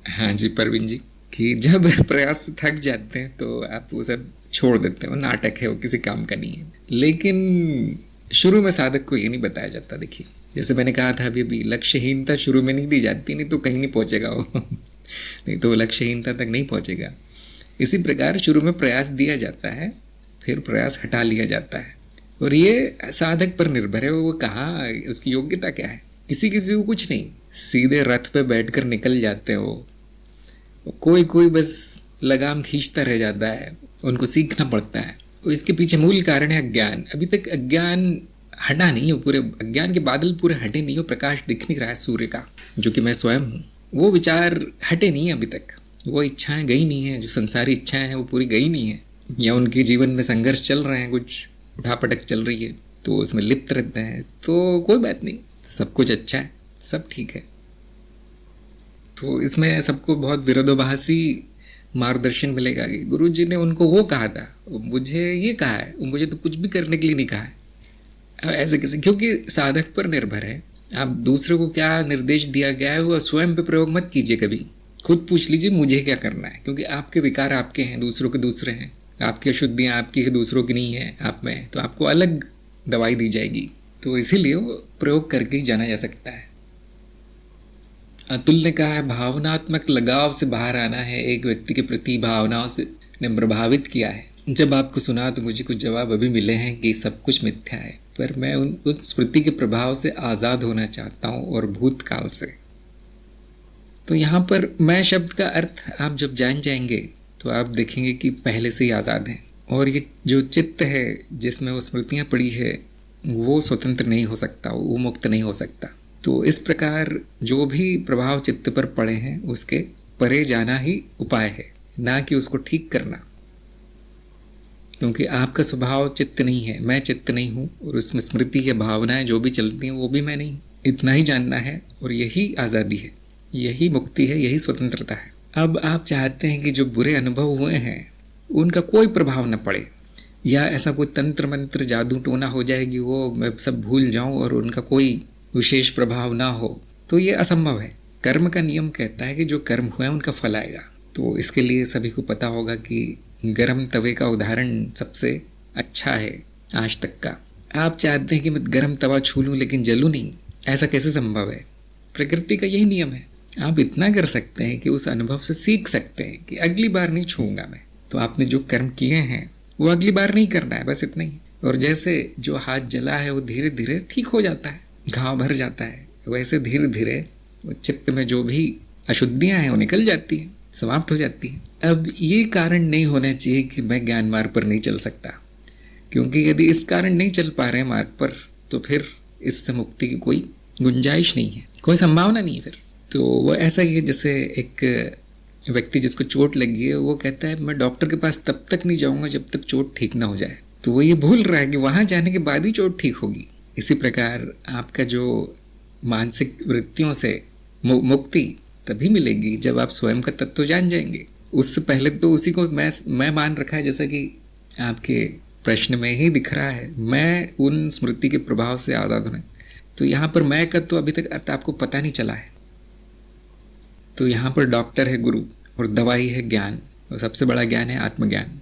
हाँ जी परवीन जी, कि जब प्रयास से थक जाते हैं तो आप वो सब छोड़ देते हैं, वो नाटक है, वो किसी काम का नहीं है। लेकिन शुरू में साधक को ये नहीं बताया जाता। देखिए, जैसे मैंने कहा था अभी लक्ष्यहीनता शुरू में नहीं दी जाती, नहीं तो कहीं नहीं पहुंचेगा वो नहीं तो लक्ष्यहीनता तक नहीं पहुंचेगा। इसी प्रकार शुरू में प्रयास दिया जाता है, फिर प्रयास हटा लिया जाता है, और ये साधक पर निर्भर है। वो कहाँ, उसकी योग्यता क्या है? किसी किसी को कुछ नहीं, सीधे रथ पे बैठकर निकल जाते हैं वो। कोई कोई बस लगाम खींचता रह जाता है, उनको सीखना पड़ता है। और इसके पीछे मूल कारण है अज्ञान। अभी तक अज्ञान हटा नहीं है, पूरे अज्ञान के बादल पूरे हटे नहीं हो। प्रकाश दिख नहीं रहा है सूर्य का, जो कि मैं स्वयं हूँ। वो विचार हटे नहीं है अभी तक, वो इच्छाएं गई नहीं है, जो संसारी इच्छाएं हैं वो पूरी गई नहीं है, या उनके जीवन में संघर्ष चल रहे हैं, कुछ उठापटक चल रही है, तो उसमें लिप्त रहते हैं। तो कोई बात नहीं, सब कुछ अच्छा है, सब ठीक है। तो इसमें सबको बहुत विरोधाभासी मार्गदर्शन मिलेगा कि गुरु जी ने उनको वो कहा था, मुझे ये कहा है, मुझे तो कुछ भी करने के लिए नहीं कहा है। ऐसे कैसे? क्योंकि साधक पर निर्भर है। आप दूसरे को क्या निर्देश दिया गया है वो स्वयं पे प्रयोग मत कीजिए कभी। खुद पूछ लीजिए मुझे क्या करना है, क्योंकि आपके विकार आपके हैं, दूसरों के दूसरे हैं। आपकी अशुद्धियाँ आपकी है, दूसरों की नहीं है आप में, तो आपको अलग दवाई दी जाएगी। तो इसीलिए वो प्रयोग करके ही जाना जा सकता है। अतुल ने कहा है भावनात्मक लगाव से बाहर आना है, एक व्यक्ति के प्रति भावनाओं से ने प्रभावित किया है। जब आपको सुना तो मुझे कुछ जवाब अभी मिले हैं कि सब कुछ मिथ्या है, पर मैं उस स्मृति के प्रभाव से आज़ाद होना चाहता हूँ और भूतकाल से। तो यहाँ पर मैं शब्द का अर्थ आप जब जान जाएंगे तो आप देखेंगे कि पहले से ही आज़ाद हैं, और ये जो चित्त है जिसमें वो स्मृतियाँ पड़ी है वो स्वतंत्र नहीं हो सकता, वो मुक्त नहीं हो सकता। तो इस प्रकार जो भी प्रभाव चित्त पर पड़े हैं उसके परे जाना ही उपाय है, ना कि उसको ठीक करना। क्योंकि आपका स्वभाव चित्त नहीं है, मैं चित्त नहीं हूँ, और उसमें स्मृति या भावनाएं जो भी चलती हैं वो भी मैं नहीं। इतना ही जानना है, और यही आज़ादी है, यही मुक्ति है, यही स्वतंत्रता है। अब आप चाहते हैं कि जो बुरे अनुभव हुए हैं उनका कोई प्रभाव न पड़े, या ऐसा कोई तंत्र मंत्र जादू टोना हो जाएगी वो मैं सब भूल जाऊं और उनका कोई विशेष प्रभाव ना हो, तो ये असंभव है। कर्म का नियम कहता है कि जो कर्म हुआ है उनका फल आएगा। तो इसके लिए सभी को पता होगा कि गरम तवे का उदाहरण सबसे अच्छा है आज तक का। आप चाहते हैं कि मैं गरम तवा छू लूँ लेकिन जलूँ नहीं, ऐसा कैसे संभव है? प्रकृति का यही नियम है। आप इतना कर सकते हैं कि उस अनुभव से सीख सकते हैं कि अगली बार नहीं छूऊंगा मैं। तो आपने जो कर्म किए हैं वो अगली बार नहीं करना है, बस इतना ही। और जैसे जो हाथ जला है वो धीरे धीरे ठीक हो जाता है, घाव भर जाता है, वैसे धीरे धीरे वो चित्त में जो भी अशुद्धियाँ हैं वो निकल जाती हैं, समाप्त हो जाती हैं। अब ये कारण नहीं होना चाहिए कि मैं ज्ञान मार्ग पर नहीं चल सकता, क्योंकि यदि इस कारण नहीं चल पा रहे मार्ग पर तो फिर इससे मुक्ति की कोई गुंजाइश नहीं है, कोई संभावना नहीं है फिर। तो वो ऐसा ही है जैसे एक व्यक्ति जिसको चोट लगी है वो कहता है मैं डॉक्टर के पास तब तक नहीं जाऊंगा जब तक चोट ठीक ना हो जाए। तो वो ये भूल रहा है कि वहाँ जाने के बाद ही चोट ठीक होगी। इसी प्रकार आपका जो मानसिक वृत्तियों से मुक्ति तभी मिलेगी जब आप स्वयं का तत्व जान जाएंगे। उससे पहले तो उसी को मैं मान रखा है, जैसा कि आपके प्रश्न में ही दिख रहा है, मैं उन स्मृति के प्रभाव से आज़ाद होना। तो यहाँ पर मैं का तो अभी तक अर्थ आपको पता नहीं चला है। तो यहाँ पर डॉक्टर है गुरु और दवाई है ज्ञान, और सबसे बड़ा ज्ञान है आत्मज्ञान।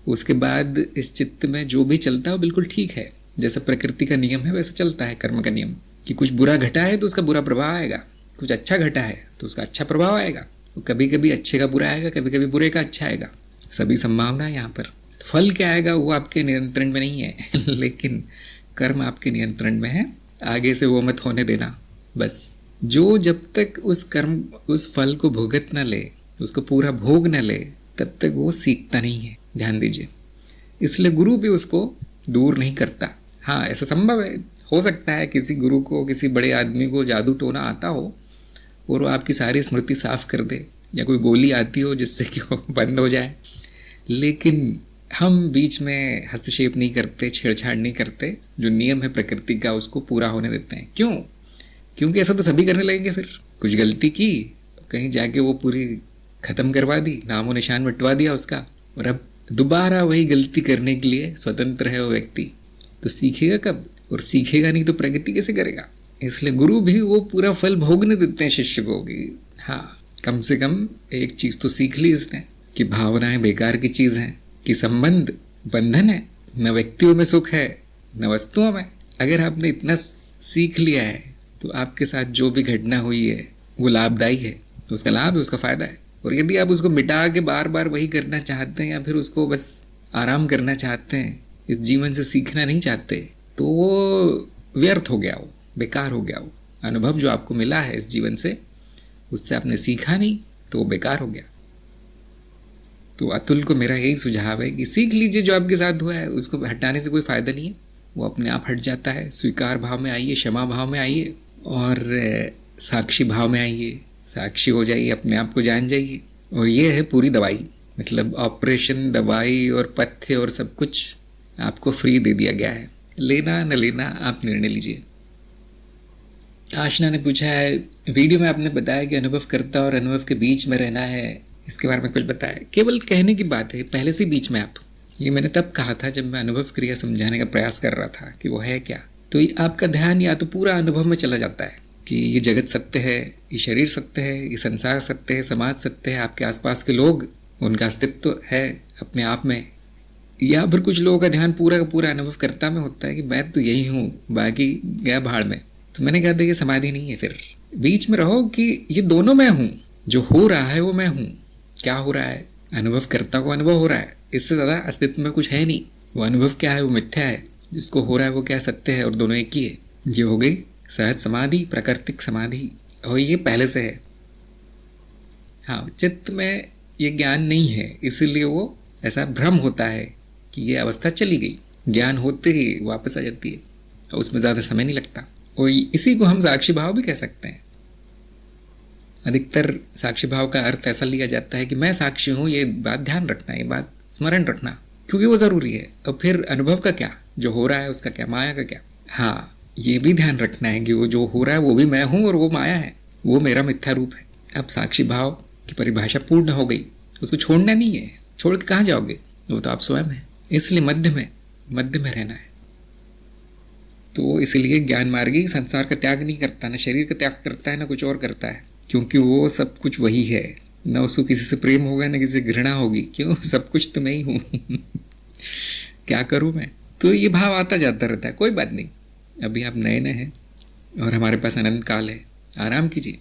उसके बाद इस चित्त में जो भी चलता है वो बिल्कुल ठीक है, जैसा प्रकृति का नियम है वैसा चलता है कर्म का नियम, कि कुछ बुरा घटा है तो उसका बुरा प्रभाव आएगा, कुछ अच्छा घटा है तो उसका अच्छा प्रभाव आएगा। तो कभी कभी अच्छे का बुरा आएगा, कभी कभी बुरे का अच्छा आएगा, सभी संभावना है यहाँ पर। फल क्या आएगा वो आपके नियंत्रण में नहीं है लेकिन कर्म आपके नियंत्रण में है, आगे से वो मत होने देना बस। जो जब तक उस कर्म उस फल को भुगत न ले, उसको पूरा भोग न ले, तब तक वो सीखता नहीं है, ध्यान दीजिए। इसलिए गुरु भी उसको दूर नहीं करता। हाँ, ऐसा संभव है, हो सकता है किसी गुरु को, किसी बड़े आदमी को जादू टोना आता हो और वो आपकी सारी स्मृति साफ कर दे, या कोई गोली आती हो जिससे कि वो बंद हो जाए, लेकिन हम बीच में हस्तक्षेप नहीं करते, छेड़छाड़ नहीं करते। जो नियम है प्रकृति का उसको पूरा होने देते हैं। क्यों? क्योंकि ऐसा तो सभी करने लगेंगे। फिर कुछ गलती की, कहीं जाके वो पूरी ख़त्म करवा दी, नामो निशान मिटवा दिया उसका, और अब दोबारा वही गलती करने के लिए स्वतंत्र है वो व्यक्ति। तो सीखेगा कब? और सीखेगा नहीं तो प्रगति कैसे करेगा? इसलिए गुरु भी वो पूरा फल भोगने देते हैं शिष्य को कि हाँ, कम से कम एक चीज़ तो सीख ली इसने कि भावनाएं बेकार की चीज़ हैं, कि संबंध बंधन है, न व्यक्तियों में सुख है न वस्तुओं में। अगर आपने इतना सीख लिया है तो आपके साथ जो भी घटना हुई है वो लाभदायी है, तो उसका लाभ है, उसका फ़ायदा है। और यदि आप उसको मिटा के बार बार वही करना चाहते हैं, या फिर उसको बस आराम करना चाहते हैं, इस जीवन से सीखना नहीं चाहते, तो वो व्यर्थ हो गया, वो बेकार हो गया। वो अनुभव जो आपको मिला है इस जीवन से, उससे आपने सीखा नहीं तो वो बेकार हो गया। तो अतुल को मेरा यही सुझाव है कि सीख लीजिए, जो आपके साथ हुआ है उसको हटाने से कोई फ़ायदा नहीं है, वो अपने आप हट जाता है। स्वीकार भाव में आइए, क्षमा भाव में आइए, और साक्षी भाव में आइए, साक्षी हो जाइए, अपने आप को जान जाइए। और ये है पूरी दवाई, मतलब ऑपरेशन, दवाई और पथ्य और सब कुछ आपको फ्री दे दिया गया है। लेना न लेना आप निर्णय लीजिए। आशना ने पूछा है, वीडियो में आपने बताया कि अनुभव करता और अनुभव के बीच में रहना है, इसके बारे में कुछ बताया, केवल कहने की बात है, पहले से बीच में आप। ये मैंने तब कहा था जब मैं अनुभव क्रिया समझाने का प्रयास कर रहा था कि वो है क्या। तो आपका ध्यान या तो पूरा अनुभव में चला जाता है कि ये जगत सत्य है, ये शरीर सत्य है, ये संसार सत्य है, समाज सत्य है, आपके आसपास के लोग, उनका अस्तित्व है अपने आप में। या फिर कुछ लोगों का ध्यान पूरा का पूरा अनुभव करता में होता है कि मैं तो यही हूँ, बाकी गया भाड़ में। तो मैंने कहा था ये समाधि नहीं है। फिर बीच में रहो कि ये दोनों मैं हूँ, जो हो रहा है वो मैं हूँ। क्या हो रहा है? अनुभवकर्ता को अनुभव हो रहा है, इससे ज़्यादा अस्तित्व में कुछ है नहीं। वो अनुभव क्या है? वो मिथ्या है। जिसको हो रहा है वो क्या? सत्य है, और दोनों एक ही है। ये हो गई सहज समाधि, प्राकृतिक समाधि, और ये पहले से है। हाँ, चित्त में ये ज्ञान नहीं है, इसीलिए वो ऐसा भ्रम होता है कि ये अवस्था चली गई। ज्ञान होते ही वापस आ जाती है, और उसमें ज़्यादा समय नहीं लगता। और इसी को हम साक्षी भाव भी कह सकते हैं। अधिकतर साक्षी भाव का अर्थ ऐसा लिया जाता है कि मैं साक्षी हूँ, ये बात ध्यान रखना, ये बात स्मरण रखना, क्योंकि वो ज़रूरी है। और फिर अनुभव का क्या? जो हो रहा है उसका क्या? माया का क्या? हाँ, ये भी ध्यान रखना है कि वो जो हो रहा है वो भी मैं हूँ, और वो माया है, वो मेरा मिथ्या रूप है। अब साक्षी भाव की परिभाषा पूर्ण हो गई, उसको छोड़ना नहीं है। छोड़ के कहाँ जाओगे? वो तो आप स्वयं हैं। इसलिए मध्य में रहना है। तो इसलिए ज्ञान मार्गी संसार का त्याग नहीं करता, ना शरीर का त्याग करता है, ना कुछ और करता है, क्योंकि वो सब कुछ वही है। ना उसको किसी से प्रेम होगा, ना किसी से घृणा होगी। क्यों? सब कुछ तो मैं ही हूँ। क्या करूँ मैं? तो ये भाव आता जाता रहता है। कोई बात नहीं, अभी आप नए नए हैं और हमारे पास अनंत काल है, आराम कीजिए।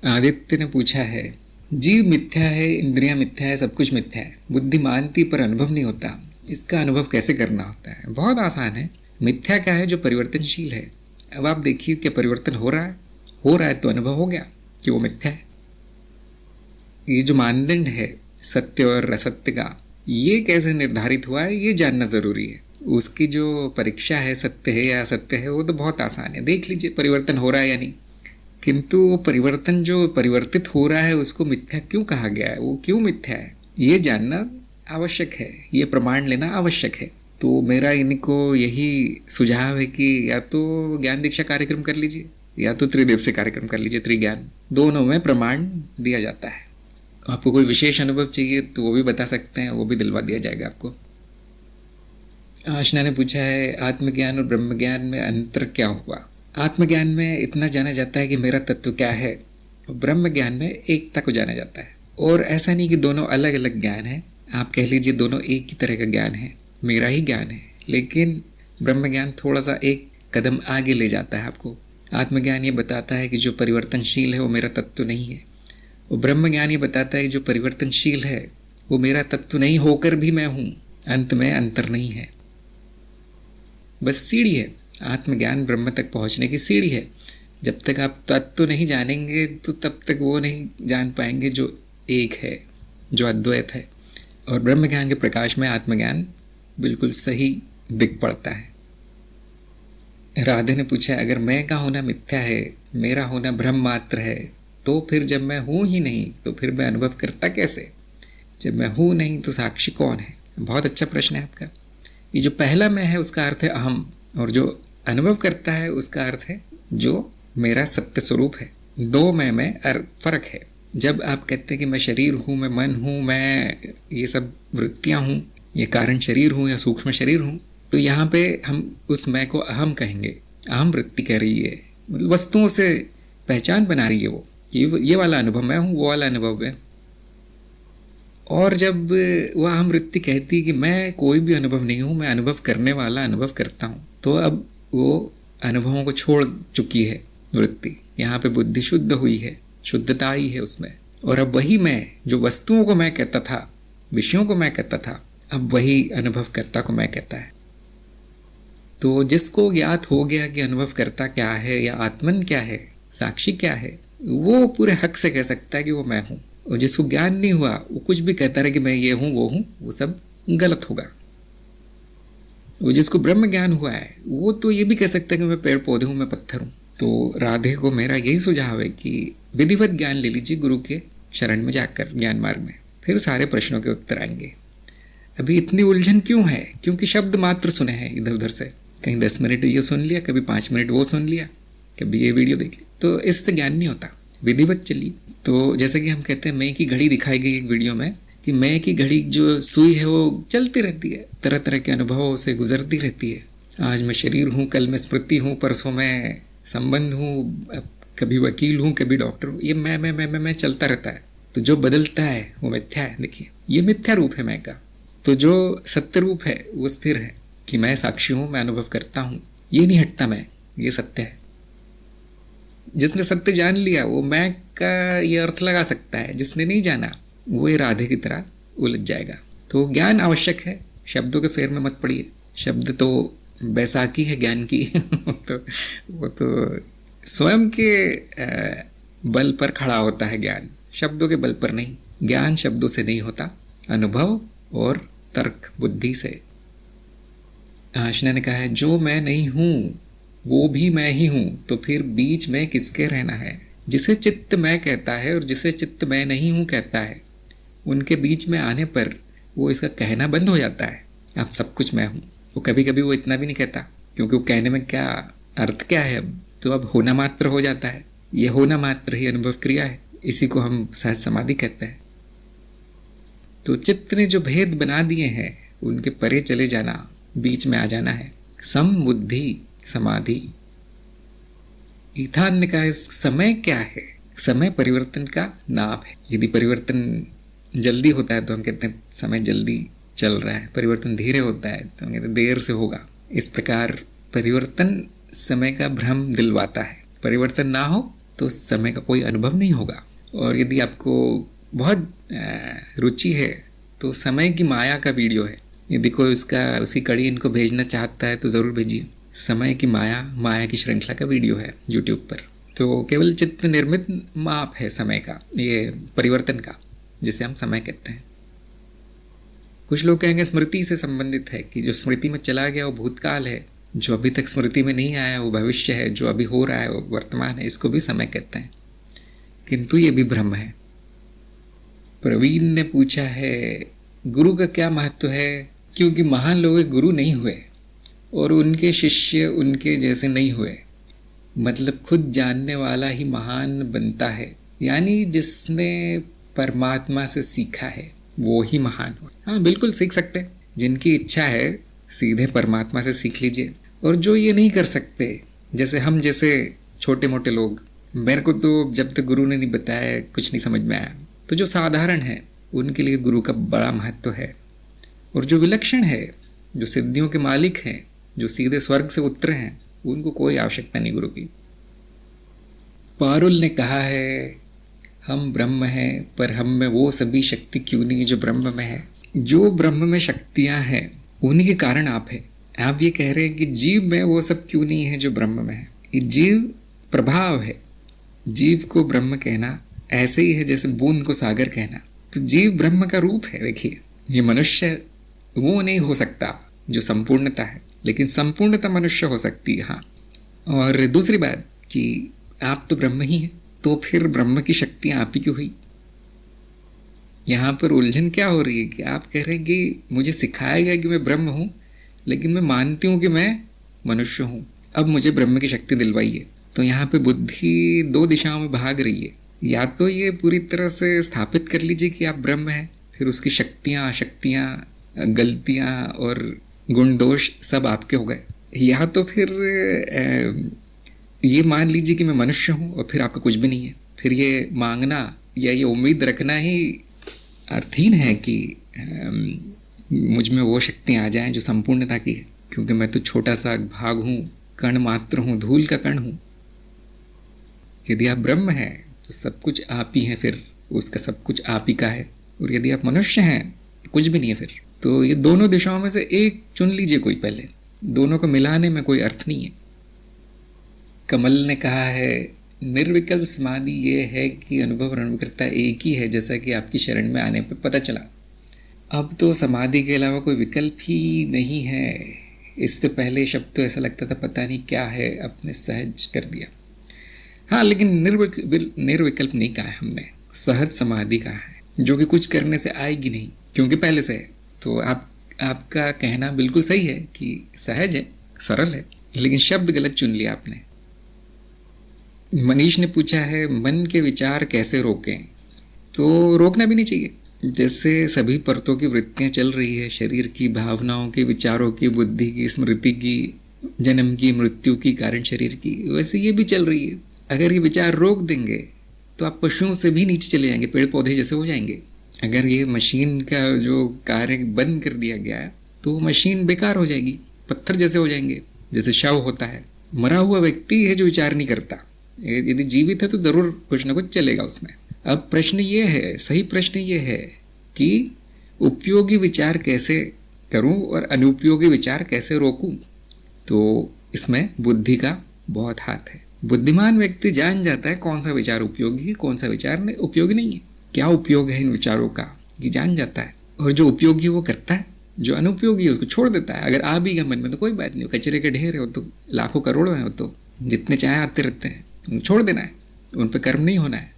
आदित्य ने पूछा है, जीव मिथ्या है, इंद्रियां मिथ्या है, सब कुछ मिथ्या है, बुद्धि मानती पर अनुभव नहीं होता, इसका अनुभव कैसे करना होता है? बहुत आसान है। मिथ्या क्या है? जो परिवर्तनशील है। अब आप देखिए, क्या परिवर्तन हो रहा है? हो रहा है तो अनुभव हो गया कि वो मिथ्या है। ये जो मानदंड है सत्य और असत्य का, ये कैसे निर्धारित हुआ है, ये जानना जरूरी है। उसकी जो परीक्षा है, सत्य है या असत्य है, वो तो बहुत आसान है। देख लीजिए परिवर्तन हो रहा है या नहीं। किंतु वो परिवर्तन जो परिवर्तित हो रहा है, उसको मिथ्या क्यों कहा गया है? वो क्यों मिथ्या है, ये जानना आवश्यक है, ये प्रमाण लेना आवश्यक है। तो मेरा इनको यही सुझाव है कि या तो ज्ञान दीक्षा कार्यक्रम कर लीजिए, या तो त्रिदिवसीय कार्यक्रम कर लीजिए, त्रिज्ञान। दोनों में प्रमाण दिया जाता है। आपको कोई विशेष अनुभव चाहिए तो वो भी बता सकते हैं, वो भी दिलवा दिया जाएगा आपको। आशना ने पूछा है, आत्मज्ञान और ब्रह्म ज्ञान में अंतर क्या हुआ? आत्मज्ञान में इतना जाना जाता है कि मेरा तत्व क्या है, ब्रह्म ज्ञान में एकता को जाना जाता है। और ऐसा नहीं कि दोनों अलग अलग ज्ञान है, आप कह लीजिए दोनों एक ही तरह का ज्ञान है, मेरा ही ज्ञान है। लेकिन ब्रह्म ज्ञान थोड़ा सा एक कदम आगे ले जाता है आपको। आत्मज्ञान ये बताता है कि जो परिवर्तनशील है वो मेरा तत्व नहीं है, और ब्रह्म ज्ञान ये बताता है कि जो परिवर्तनशील है वो मेरा तत्व नहीं होकर भी मैं हूँ। अंत में अंतर नहीं है, बस सीढ़ी है। आत्मज्ञान ब्रह्म तक पहुँचने की सीढ़ी है। जब तक आप तत्व नहीं जानेंगे तो तब तक वो नहीं जान पाएंगे जो एक है, जो अद्वैत है। और ब्रह्म ज्ञान के प्रकाश में आत्मज्ञान बिल्कुल सही दिख पड़ता है। राधे ने पूछा, अगर मैं का होना मिथ्या है, मेरा होना भ्रम मात्र है, तो फिर जब मैं हूँ ही नहीं तो फिर मैं अनुभव करता कैसे? जब मैं हूँ नहीं तो साक्षी कौन है? बहुत अच्छा प्रश्न है आपका। ये जो पहला मैं है उसका अर्थ है अहम, और जो अनुभव करता है उसका अर्थ है जो मेरा सत्य स्वरूप है। दो मैं में फर्क है। जब आप कहते हैं कि मैं शरीर हूँ, मैं मन हूँ, मैं ये सब वृत्तियाँ हूँ, ये कारण शरीर हूँ या सूक्ष्म शरीर हूँ, तो यहाँ पे हम उस मैं को अहम कहेंगे। अहम वृत्ति कह रही है, मतलब वस्तुओं से पहचान बना रही है वो, ये वाला अनुभव मैं हूँ, वो वाला अनुभव है। और जब वह अहम वृत्ति कहती है कि मैं कोई भी अनुभव नहीं हूँ, मैं अनुभव करने वाला अनुभव करता हूँ, तो अब वो अनुभवों को छोड़ चुकी है वृत्ति। यहाँ पे बुद्धि शुद्ध हुई है, शुद्धता आई है उसमें। और अब वही मैं जो वस्तुओं को मैं कहता था, विषयों को मैं कहता था, अब वही अनुभवकर्ता को मैं कहता है। तो जिसको ज्ञात हो गया कि अनुभवकर्ता क्या है या आत्मन क्या है, साक्षी क्या है, वो पूरे हक से कह सकता है कि वो मैं हूँ। और जिसको ज्ञान नहीं हुआ वो कुछ भी कहता रहे कि मैं ये हूँ, वो सब गलत होगा। वो जिसको ब्रह्म ज्ञान हुआ है वो तो ये भी कह सकता है कि मैं पेड़ पौधे हूँ, मैं पत्थर हूँ। तो राधे को मेरा यही सुझाव है कि विधिवत ज्ञान ले लीजिए गुरु के शरण में जाकर, ज्ञान मार्ग में, फिर सारे प्रश्नों के उत्तर आएंगे। अभी इतनी उलझन क्यों है? क्योंकि शब्द मात्र सुने हैं इधर उधर से, कहीं 10 मिनट ये सुन लिया, कभी 5 मिनट वो सुन लिया, कभी ये वीडियो देख ली, तो इससे ज्ञान नहीं होता। विधिवत चलिए। तो जैसे कि हम कहते हैं, मैं की घड़ी दिखाई गई एक वीडियो में कि मैं की घड़ी जो सुई है वो चलती रहती है, तरह तरह के अनुभवों से गुजरती रहती है। आज मैं शरीर हूँ, कल मैं स्मृति हूँ, परसों मैं संबंध हूँ, कभी वकील हूँ, कभी डॉक्टर हूँ। ये मैं चलता रहता है। तो जो बदलता है वो मिथ्या है। देखिए, ये मिथ्या रूप है मैं का। तो जो सत्य रूप है वो स्थिर है कि मैं साक्षी हूँ, मैं अनुभव करता हूँ, ये नहीं हटता मैं, ये सत्य है। जिसने सत्य जान लिया वो मैं का ये अर्थ लगा सकता है, जिसने नहीं जाना वो ये राधे की तरह उलझ जाएगा। तो ज्ञान आवश्यक है, शब्दों के फेर में मत पड़िए। शब्द तो बैसाखी है ज्ञान की तो वो तो स्वयं के बल पर खड़ा होता है ज्ञान, शब्दों के बल पर नहीं। ज्ञान शब्दों से नहीं होता, अनुभव और तर्क बुद्धि से। आशना ने कहा है, जो मैं नहीं हूँ वो भी मैं ही हूँ, तो फिर बीच में किसके रहना है। जिसे चित्त मैं कहता है और जिसे चित्त मैं नहीं हूँ कहता है, उनके बीच में आने पर वो इसका कहना बंद हो जाता है, अब सब कुछ मैं हूँ। वो कभी कभी वो इतना भी नहीं कहता, क्योंकि वो कहने में क्या अर्थ क्या है, तो अब होना मात्र हो जाता है। ये होना मात्र ही अनुभव क्रिया है, इसी को हम सहज समाधि कहते हैं। तो चित्त ने जो भेद बना दिए हैं उनके परे चले जाना, बीच में आ जाना है, समबुद्धि समाधि। ईथान ने कहा, समय क्या है? समय परिवर्तन का नाप है। यदि परिवर्तन जल्दी होता है तो हम कहते हैं समय जल्दी चल रहा है, परिवर्तन धीरे होता है तो हम कहते हैं देर से होगा। इस प्रकार परिवर्तन समय का भ्रम दिलवाता है। परिवर्तन ना हो तो समय का कोई अनुभव नहीं होगा। और यदि आपको बहुत रुचि है तो समय की माया का वीडियो है, यदि कोई उसी कड़ी इनको भेजना चाहता है तो ज़रूर भेजिए। समय की माया की श्रृंखला का वीडियो है यूट्यूब पर। तो केवल चित्त निर्मित माप है समय का, ये परिवर्तन का, जिसे हम समय कहते हैं। कुछ लोग कहेंगे स्मृति से संबंधित है, कि जो स्मृति में चला गया वो भूतकाल है, जो अभी तक स्मृति में नहीं आया वो भविष्य है, जो अभी हो रहा है वो वर्तमान है, इसको भी समय कहते हैं। किंतु ये भी भ्रम है। प्रवीण ने पूछा है, गुरु का क्या महत्व है? क्योंकि महान लोग गुरु नहीं हुए और उनके शिष्य उनके जैसे नहीं हुए। मतलब खुद जानने वाला ही महान बनता है, यानी जिसने परमात्मा से सीखा है वो ही महान हो। हाँ, बिल्कुल सीख सकते हैं। जिनकी इच्छा है सीधे परमात्मा से सीख लीजिए। और जो ये नहीं कर सकते, जैसे हम जैसे छोटे मोटे लोग, मेरे को तो जब तक गुरु ने नहीं बताया कुछ नहीं समझ में आया, तो जो साधारण है उनके लिए गुरु का बड़ा महत्व है। और जो विलक्षण है, जो सिद्धियों के मालिक हैं, जो सीधे स्वर्ग से उतरे हैं, उनको कोई आवश्यकता नहीं गुरु की। पारुल ने कहा है, हम ब्रह्म हैं, पर हम में वो सभी शक्ति क्यों नहीं जो ब्रह्म में है। जो ब्रह्म में शक्तियां हैं उन्हीं के कारण आप है। आप ये कह रहे हैं कि जीव में वो सब क्यों नहीं है जो ब्रह्म में है। ये जीव प्रभाव है। जीव को ब्रह्म कहना ऐसे ही है जैसे बूंद को सागर कहना। तो जीव ब्रह्म का रूप है। देखिए, ये मनुष्य वो नहीं हो सकता जो संपूर्णता है, लेकिन संपूर्णता मनुष्य हो सकती है। हाँ, और दूसरी बात कि आप तो ब्रह्म ही हैं, तो फिर ब्रह्म की शक्तियाँ आप ही क्यों हुई। यहाँ पर उलझन क्या हो रही है कि आप कह रहे हैं कि मुझे सिखाया गया कि मैं ब्रह्म हूँ, लेकिन मैं मानती हूँ कि मैं मनुष्य हूँ, अब मुझे ब्रह्म की शक्ति दिलवाइए। तो यहाँ पे बुद्धि दो दिशाओं में भाग रही है। या तो ये पूरी तरह से स्थापित कर लीजिए कि आप ब्रह्म हैं, फिर उसकी शक्तियाँ, गलतियाँ और गुण दोष सब आपके हो गए। या तो फिर ये मान लीजिए कि मैं मनुष्य हूँ और फिर आपका कुछ भी नहीं है। फिर ये मांगना या ये उम्मीद रखना ही अर्थहीन है कि मुझ में वो शक्तियाँ आ जाएं जो संपूर्णता की है, क्योंकि मैं तो छोटा सा भाग हूँ, कण मात्र हूँ, धूल का कण हूँ। यदि आप ब्रह्म हैं तो सब कुछ आप ही हैं, फिर उसका सब कुछ आप ही का है। और यदि आप मनुष्य हैं तो कुछ भी नहीं है फिर। तो ये दोनों दिशाओं में से एक चुन लीजिए कोई पहले, दोनों को मिलाने में कोई अर्थ नहीं है। कमल ने कहा है, निर्विकल्प समाधि ये है कि अनुभव और अनुभवकर्ता एक ही है, जैसा कि आपकी शरण में आने पर पता चला। अब तो समाधि के अलावा कोई विकल्प ही नहीं है। इससे पहले शब्द तो ऐसा लगता था पता नहीं क्या है, अपने सहज कर दिया। हाँ, लेकिन निर्विकल्प नहीं कहा है हमने, सहज समाधि कहा है, जो कि कुछ करने से आएगी नहीं, क्योंकि पहले से है। तो आपका कहना बिल्कुल सही है कि सहज है, सरल है, लेकिन शब्द गलत चुन लिया आपने। मनीष ने पूछा है मन के विचार कैसे रोकें। तो रोकना भी नहीं चाहिए। जैसे सभी परतों की वृत्तियां चल रही है, शरीर की, भावनाओं की, विचारों की, बुद्धि की, स्मृति की, जन्म की, मृत्यु की, कारण शरीर की, वैसे ये भी चल रही है। अगर ये विचार रोक देंगे तो आप पशुओं से भी नीचे चले जाएंगे, पेड़ पौधे जैसे हो जाएंगे। अगर ये मशीन का जो कार्य बंद कर दिया गया है तो मशीन बेकार हो जाएगी, पत्थर जैसे हो जाएंगे, जैसे शव होता है। मरा हुआ व्यक्ति है जो विचार नहीं करता, यदि जीवित है तो जरूर कुछ ना कुछ चलेगा उसमें। अब प्रश्न ये है, सही प्रश्न ये है कि उपयोगी विचार कैसे करूं और अनुपयोगी विचार कैसे रोकूं। तो इसमें बुद्धि का बहुत हाथ है। बुद्धिमान व्यक्ति जान जाता है कौन सा विचार उपयोगी है, कौन सा विचार उपयोगी नहीं है, क्या उपयोग है इन विचारों का, ये जान जाता है। और जो उपयोगी वो करता है, जो अनुपयोगी है उसको छोड़ देता है। अगर आ भी गया मन में तो कोई बात नहीं, कचरे के ढेर है, तो लाखों करोड़ों हैं, तो जितने चाहे आते रहते हैं, उनको छोड़ देना है, उन पर कर्म नहीं होना है।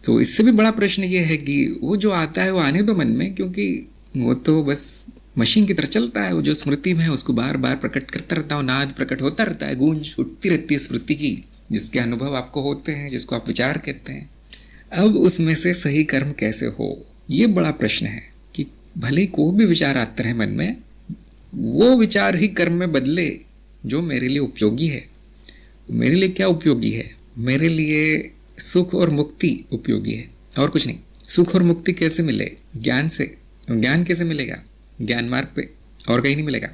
तो इससे भी बड़ा प्रश्न ये है कि वो जो आता है वो आने दो मन में, क्योंकि वो तो बस मशीन की तरह चलता है। वो जो स्मृति में है उसको बार बार प्रकट करता रहता है, नाद प्रकट होता रहता है, गूंज उठती रहती है स्मृति की, जिसके अनुभव आपको होते हैं, जिसको आप विचार कहते हैं। अब उसमें से सही कर्म कैसे हो, ये बड़ा प्रश्न है कि भले कोई भी विचार आते रहे मन में, वो विचार ही कर्म में बदले जो मेरे लिए उपयोगी है। मेरे लिए क्या उपयोगी है? मेरे लिए सुख और मुक्ति उपयोगी है, और कुछ नहीं। सुख और मुक्ति कैसे मिले? ज्ञान से। ज्ञान कैसे मिलेगा? ज्ञान मार्ग पे, और कहीं नहीं मिलेगा।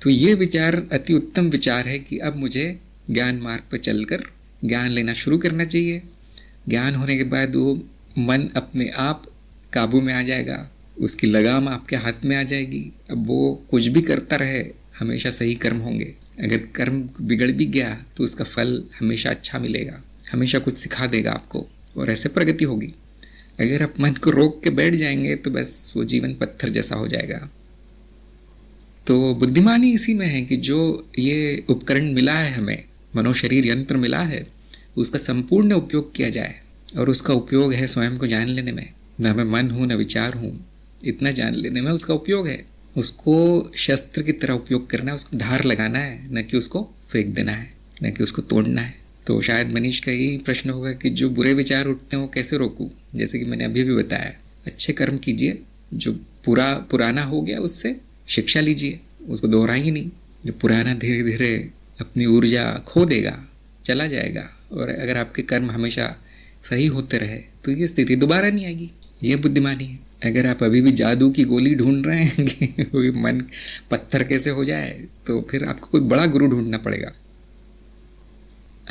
तो ये विचार अति उत्तम विचार है कि अब मुझे ज्ञान मार्ग पर चलकर ज्ञान लेना शुरू करना चाहिए। ज्ञान होने के बाद वो मन अपने आप काबू में आ जाएगा, उसकी लगाम आपके हाथ में आ जाएगी। अब वो कुछ भी करता रहे, हमेशा सही कर्म होंगे। अगर कर्म बिगड़ भी गया तो उसका फल हमेशा अच्छा मिलेगा, हमेशा कुछ सिखा देगा आपको, और ऐसे प्रगति होगी। अगर आप मन को रोक के बैठ जाएंगे तो बस वो जीवन पत्थर जैसा हो जाएगा। तो बुद्धिमानी इसी में है कि जो ये उपकरण मिला है हमें, मनोशरीर यंत्र मिला है, उसका संपूर्ण उपयोग किया जाए। और उसका उपयोग है स्वयं को जान लेने में। न मैं मन हूँ न विचार हूँ, इतना जान लेने में उसका उपयोग है। उसको शस्त्र की तरह उपयोग करना है, उसको धार लगाना है, न कि उसको फेंक देना है, न कि उसको तोड़ना है। तो शायद मनीष का यही प्रश्न होगा कि जो बुरे विचार उठते हैं वो कैसे रोकूं। जैसे कि मैंने अभी भी बताया, अच्छे कर्म कीजिए, जो पुराना हो गया उससे शिक्षा लीजिए, उसको दोहराइए नहीं। जो पुराना धीरे धीरे अपनी ऊर्जा खो देगा, चला जाएगा। और अगर आपके कर्म हमेशा सही होते रहे तो ये स्थिति दोबारा नहीं आएगी। ये बुद्धिमानी है। अगर आप अभी भी जादू की गोली ढूंढ रहे हैं कि मन पत्थर कैसे हो जाए, तो फिर आपको कोई बड़ा गुरु ढूंढना पड़ेगा।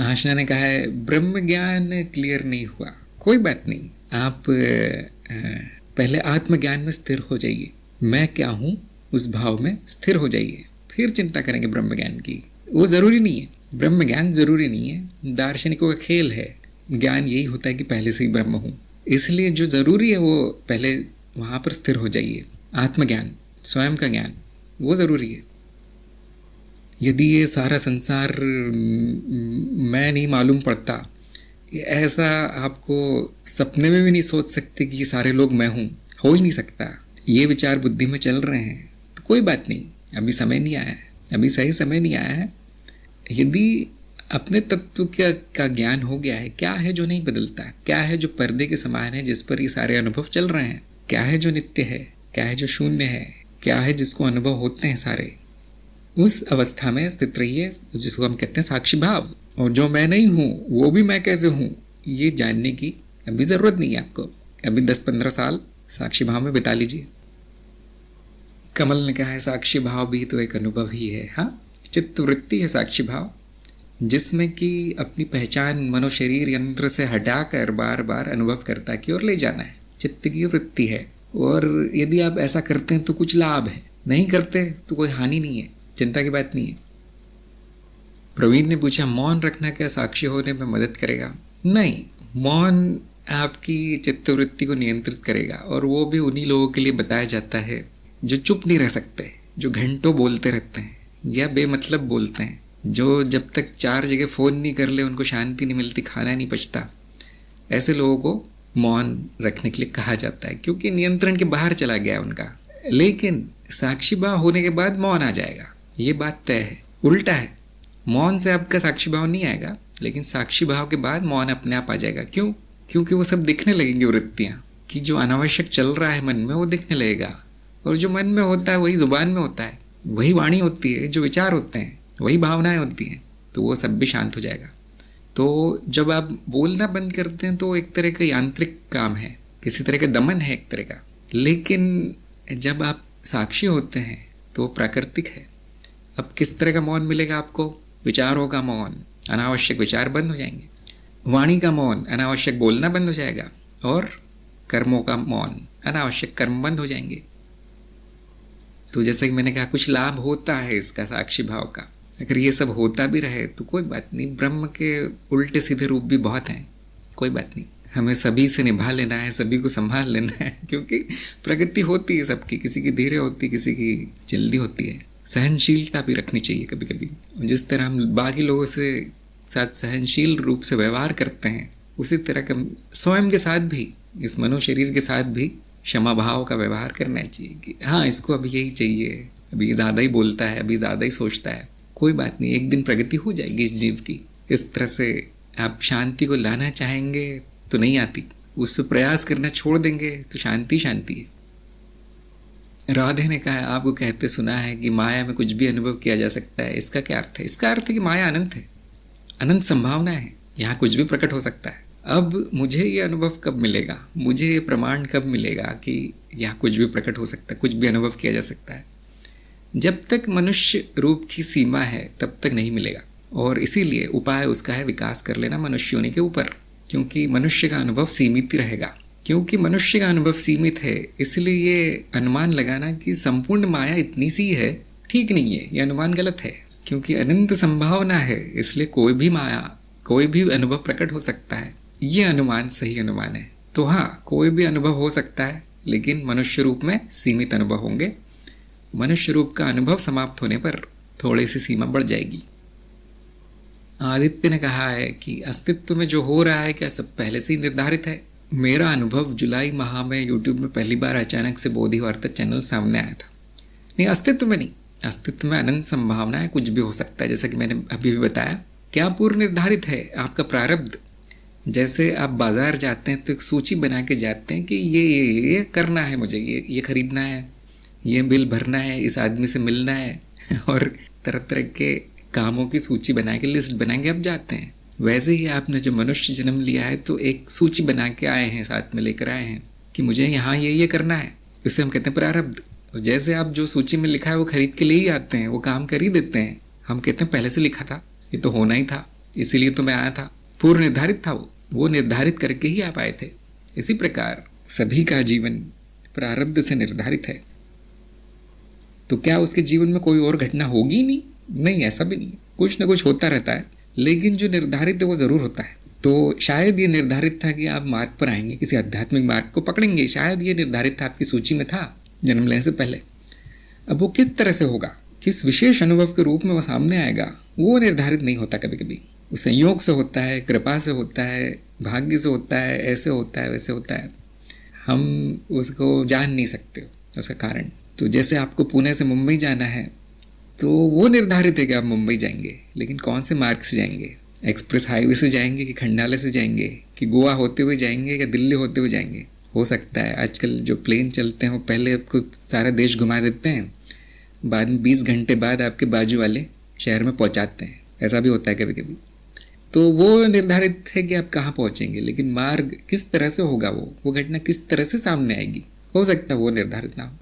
आशना ने कहा है ब्रह्म ज्ञान क्लियर नहीं हुआ, कोई बात नहीं। आप पहले आत्मज्ञान में स्थिर हो जाइए, मैं क्या हूँ उस भाव में स्थिर हो जाइए, फिर चिंता करेंगे ब्रह्म ज्ञान की। वो ज़रूरी नहीं है, ब्रह्म ज्ञान ज़रूरी नहीं है, दार्शनिकों का खेल है। ज्ञान यही होता है कि पहले से ही ब्रह्म हूँ, इसलिए जो ज़रूरी है वो पहले वहाँ पर स्थिर हो जाइए। आत्मज्ञान, स्वयं का ज्ञान, वो ज़रूरी है। यदि ये सारा संसार मैं नहीं मालूम पड़ता, ऐसा आपको सपने में भी नहीं सोच सकते कि ये सारे लोग मैं हूँ, हो ही नहीं सकता। ये विचार बुद्धि में चल रहे हैं तो कोई बात नहीं, अभी समय नहीं आया है, अभी सही समय नहीं आया है। यदि अपने तत्व का ज्ञान हो गया है, क्या है जो नहीं बदलता, क्या है जो पर्दे के समान है जिस पर ये सारे अनुभव चल रहे हैं, क्या है जो नित्य है, क्या है जो शून्य है, क्या है जिसको अनुभव होते हैं सारे, उस अवस्था में स्थित रहिए, जिसको हम कहते हैं साक्षी भाव। और जो मैं नहीं हूँ वो भी मैं कैसे हूँ, ये जानने की अभी ज़रूरत नहीं है आपको। अभी 10-15 साल साक्षी भाव में बिता लीजिए। कमल ने कहा है साक्षी भाव भी तो एक अनुभव ही है। हाँ, चित्त वृत्ति है साक्षी भाव, जिसमें कि अपनी पहचान मनोशरीर यंत्र से हटाकर बार बार अनुभव करता की ओर ले जाना है। चित्त की वृत्ति है, और यदि आप ऐसा करते हैं तो कुछ लाभ है, नहीं करते तो कोई हानि नहीं है, चिंता की बात नहीं है। प्रवीण ने पूछा मौन रखना क्या साक्षी होने में मदद करेगा? नहीं, मौन आपकी चित्तवृत्ति को नियंत्रित करेगा, और वो भी उन्हीं लोगों के लिए बताया जाता है जो चुप नहीं रह सकते, जो घंटों बोलते रहते हैं या बेमतलब बोलते हैं, जो जब तक 4 जगह फ़ोन नहीं कर ले उनको शांति नहीं मिलती, खाना नहीं पचता। ऐसे लोगों को मौन रखने के लिए कहा जाता है, क्योंकि नियंत्रण के बाहर चला गया है उनका। लेकिन साक्षी भाव होने के बाद मौन आ जाएगा, ये बात तय है। उल्टा है, मौन से आपका साक्षी भाव नहीं आएगा, लेकिन साक्षी भाव के बाद मौन अपने आप आ जाएगा। क्यों? क्योंकि वो सब दिखने लगेंगी वृत्तियाँ, कि जो अनावश्यक चल रहा है मन में वो दिखने लगेगा, और जो मन में होता है वही जुबान में होता है, वही वाणी होती है, जो विचार होते हैं वही भावनाएं होती हैं, तो वो सब भी शांत हो जाएगा। तो जब आप बोलना बंद करते हैं तो एक तरह का यांत्रिक काम है, किसी तरह का दमन है एक तरह का, लेकिन जब आप साक्षी होते हैं तो प्राकृतिक है। अब किस तरह का मौन मिलेगा आपको? विचारों का मौन, अनावश्यक विचार बंद हो जाएंगे, वाणी का मौन, अनावश्यक बोलना बंद हो जाएगा, और कर्मों का मौन, अनावश्यक कर्म बंद हो जाएंगे। तो जैसे कि मैंने कहा, कुछ लाभ होता है इसका साक्षी भाव का। अगर ये सब होता भी रहे तो कोई बात नहीं, ब्रह्म के उल्टे सीधे रूप भी बहुत हैं, कोई बात नहीं। हमें सभी से निभा लेना है, सभी को संभाल लेना है, क्योंकि प्रगति होती है सबकी, किसी की धीरे होती है, किसी की जल्दी होती है। सहनशीलता भी रखनी चाहिए कभी कभी। जिस तरह हम बाकी लोगों से साथ सहनशील रूप से व्यवहार करते हैं, उसी तरह का स्वयं के साथ भी, इस मनुष्य शरीर के साथ भी क्षमा भाव का व्यवहार करना चाहिए कि हाँ, इसको अभी यही चाहिए, अभी ज़्यादा ही बोलता है, अभी ज़्यादा ही सोचता है, कोई बात नहीं, एक दिन प्रगति हो जाएगी इस जीव की। इस तरह से आप शांति को लाना चाहेंगे तो नहीं आती, उस पर प्रयास करना छोड़ देंगे तो शांति शांति है। राधे ने कहा, आपको कहते सुना है कि माया में कुछ भी अनुभव किया जा सकता है। इसका क्या अर्थ है? इसका अर्थ है कि माया अनंत है, अनंत संभावना है, यहाँ कुछ भी प्रकट हो सकता है। अब मुझे ये अनुभव कब मिलेगा, मुझे ये प्रमाण कब मिलेगा कि यहाँ कुछ भी प्रकट हो सकता है, कुछ भी अनुभव किया जा सकता है? जब तक मनुष्य रूप की सीमा है तब तक नहीं मिलेगा, और इसीलिए उपाय उसका है विकास कर लेना मनुष्य होने के ऊपर, क्योंकि मनुष्य का अनुभव सीमित ही रहेगा। क्योंकि मनुष्य का अनुभव सीमित है, इसलिए ये अनुमान लगाना कि संपूर्ण माया इतनी सी है, ठीक नहीं है, ये अनुमान गलत है। क्योंकि अनंत संभावना है, इसलिए कोई भी माया, कोई भी अनुभव प्रकट हो सकता है, ये अनुमान सही अनुमान है। तो हाँ, कोई भी अनुभव हो सकता है, लेकिन मनुष्य रूप में सीमित अनुभव होंगे। मनुष्य रूप का अनुभव समाप्त होने पर थोड़ी सी सीमा बढ़ जाएगी। आदित्य ने कहा है कि अस्तित्व में जो हो रहा है क्या सब पहले से ही निर्धारित है? मेरा अनुभव जुलाई माह में यूट्यूब में पहली बार अचानक से बोधिवार्ता चैनल सामने आया था। नहीं, अस्तित्व में नहीं, अस्तित्व में अनंत संभावना है, कुछ भी हो सकता है। जैसा कि मैंने अभी भी बताया, क्या पूर्व निर्धारित है आपका प्रारब्ध? जैसे आप बाजार जाते हैं तो एक सूची बना के जाते हैं कि ये करना है, मुझे ये खरीदना है, ये बिल भरना है, इस आदमी से मिलना है, और तरह तरह के कामों की सूची बना के, लिस्ट बना के आप जाते हैं। वैसे ही आपने जब मनुष्य जन्म लिया है तो एक सूची बना के आए हैं, साथ में लेकर आए हैं कि मुझे यहाँ ये करना है, उसे हम कहते हैं प्रारब्ध। और जैसे आप जो सूची में लिखा है वो खरीद के ले ही आते हैं, वो काम कर ही देते हैं। हम कहते हैं पहले से लिखा था, ये तो होना ही था, इसीलिए तो मैं आया था, पूर्व निर्धारित था, वो निर्धारित करके ही आप आए थे। इसी प्रकार सभी का जीवन प्रारब्ध से निर्धारित है। तो क्या उसके जीवन में कोई और घटना होगी? नहीं, ऐसा भी नहीं, कुछ ना कुछ होता रहता है, लेकिन जो निर्धारित है वो ज़रूर होता है। तो शायद ये निर्धारित था कि आप मार्ग पर आएंगे, किसी आध्यात्मिक मार्ग को पकड़ेंगे, शायद ये निर्धारित था, आपकी सूची में था जन्म लेने से पहले। अब वो किस तरह से होगा, किस विशेष अनुभव के रूप में वो सामने आएगा, वो निर्धारित नहीं होता। कभी कभी वो संयोग से होता है, कृपा से होता है, भाग्य से होता है, ऐसे होता है, वैसे होता है, हम उसको जान नहीं सकते उसका कारण। तो जैसे आपको पुणे से मुंबई जाना है तो वो निर्धारित है कि आप मुंबई जाएंगे, लेकिन कौन से मार्ग से जाएंगे, एक्सप्रेस हाईवे से जाएंगे कि खंडाला से जाएंगे कि गोवा होते हुए जाएंगे या दिल्ली होते हुए जाएंगे। हो सकता है आजकल जो प्लेन चलते हैं वो पहले आपको सारा देश घुमा देते हैं, बाद में 20 घंटे बाद आपके बाजू वाले शहर में पहुंचाते हैं, ऐसा भी होता है कभी कभी। तो वो निर्धारित है कि आप कहाँ पहुँचेंगे, लेकिन मार्ग किस तरह से होगा, वो घटना किस तरह से सामने आएगी, हो सकता है वो निर्धारित ना हो।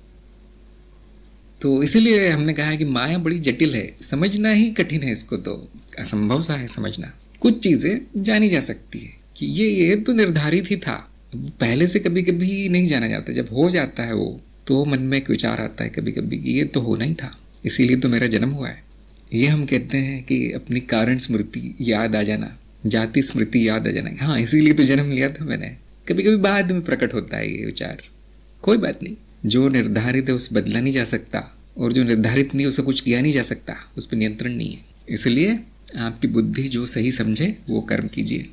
तो इसीलिए हमने कहा है कि माया बड़ी जटिल है, समझना ही कठिन है, इसको तो असंभव सा है समझना। कुछ चीज़ें जानी जा सकती है कि ये तो निर्धारित ही था, पहले से कभी कभी नहीं जाना जाता, जब हो जाता है वो तो मन में एक विचार आता है कभी कभी कि ये तो होना ही था, इसीलिए तो मेरा जन्म हुआ है। ये हम कहते हैं कि अपनी कारण स्मृति याद आ जाना, जाति स्मृति याद आ जाना, हाँ इसीलिए तो जन्म लिया था मैंने। कभी कभी बाद में प्रकट होता है ये विचार, कोई बात नहीं, जो निर्धारित है उस बदला नहीं जा सकता, और जो निर्धारित नहीं उसे कुछ किया नहीं जा सकता, उस पर नियंत्रण नहीं है। इसलिए आपकी बुद्धि जो सही समझे वो कर्म कीजिए।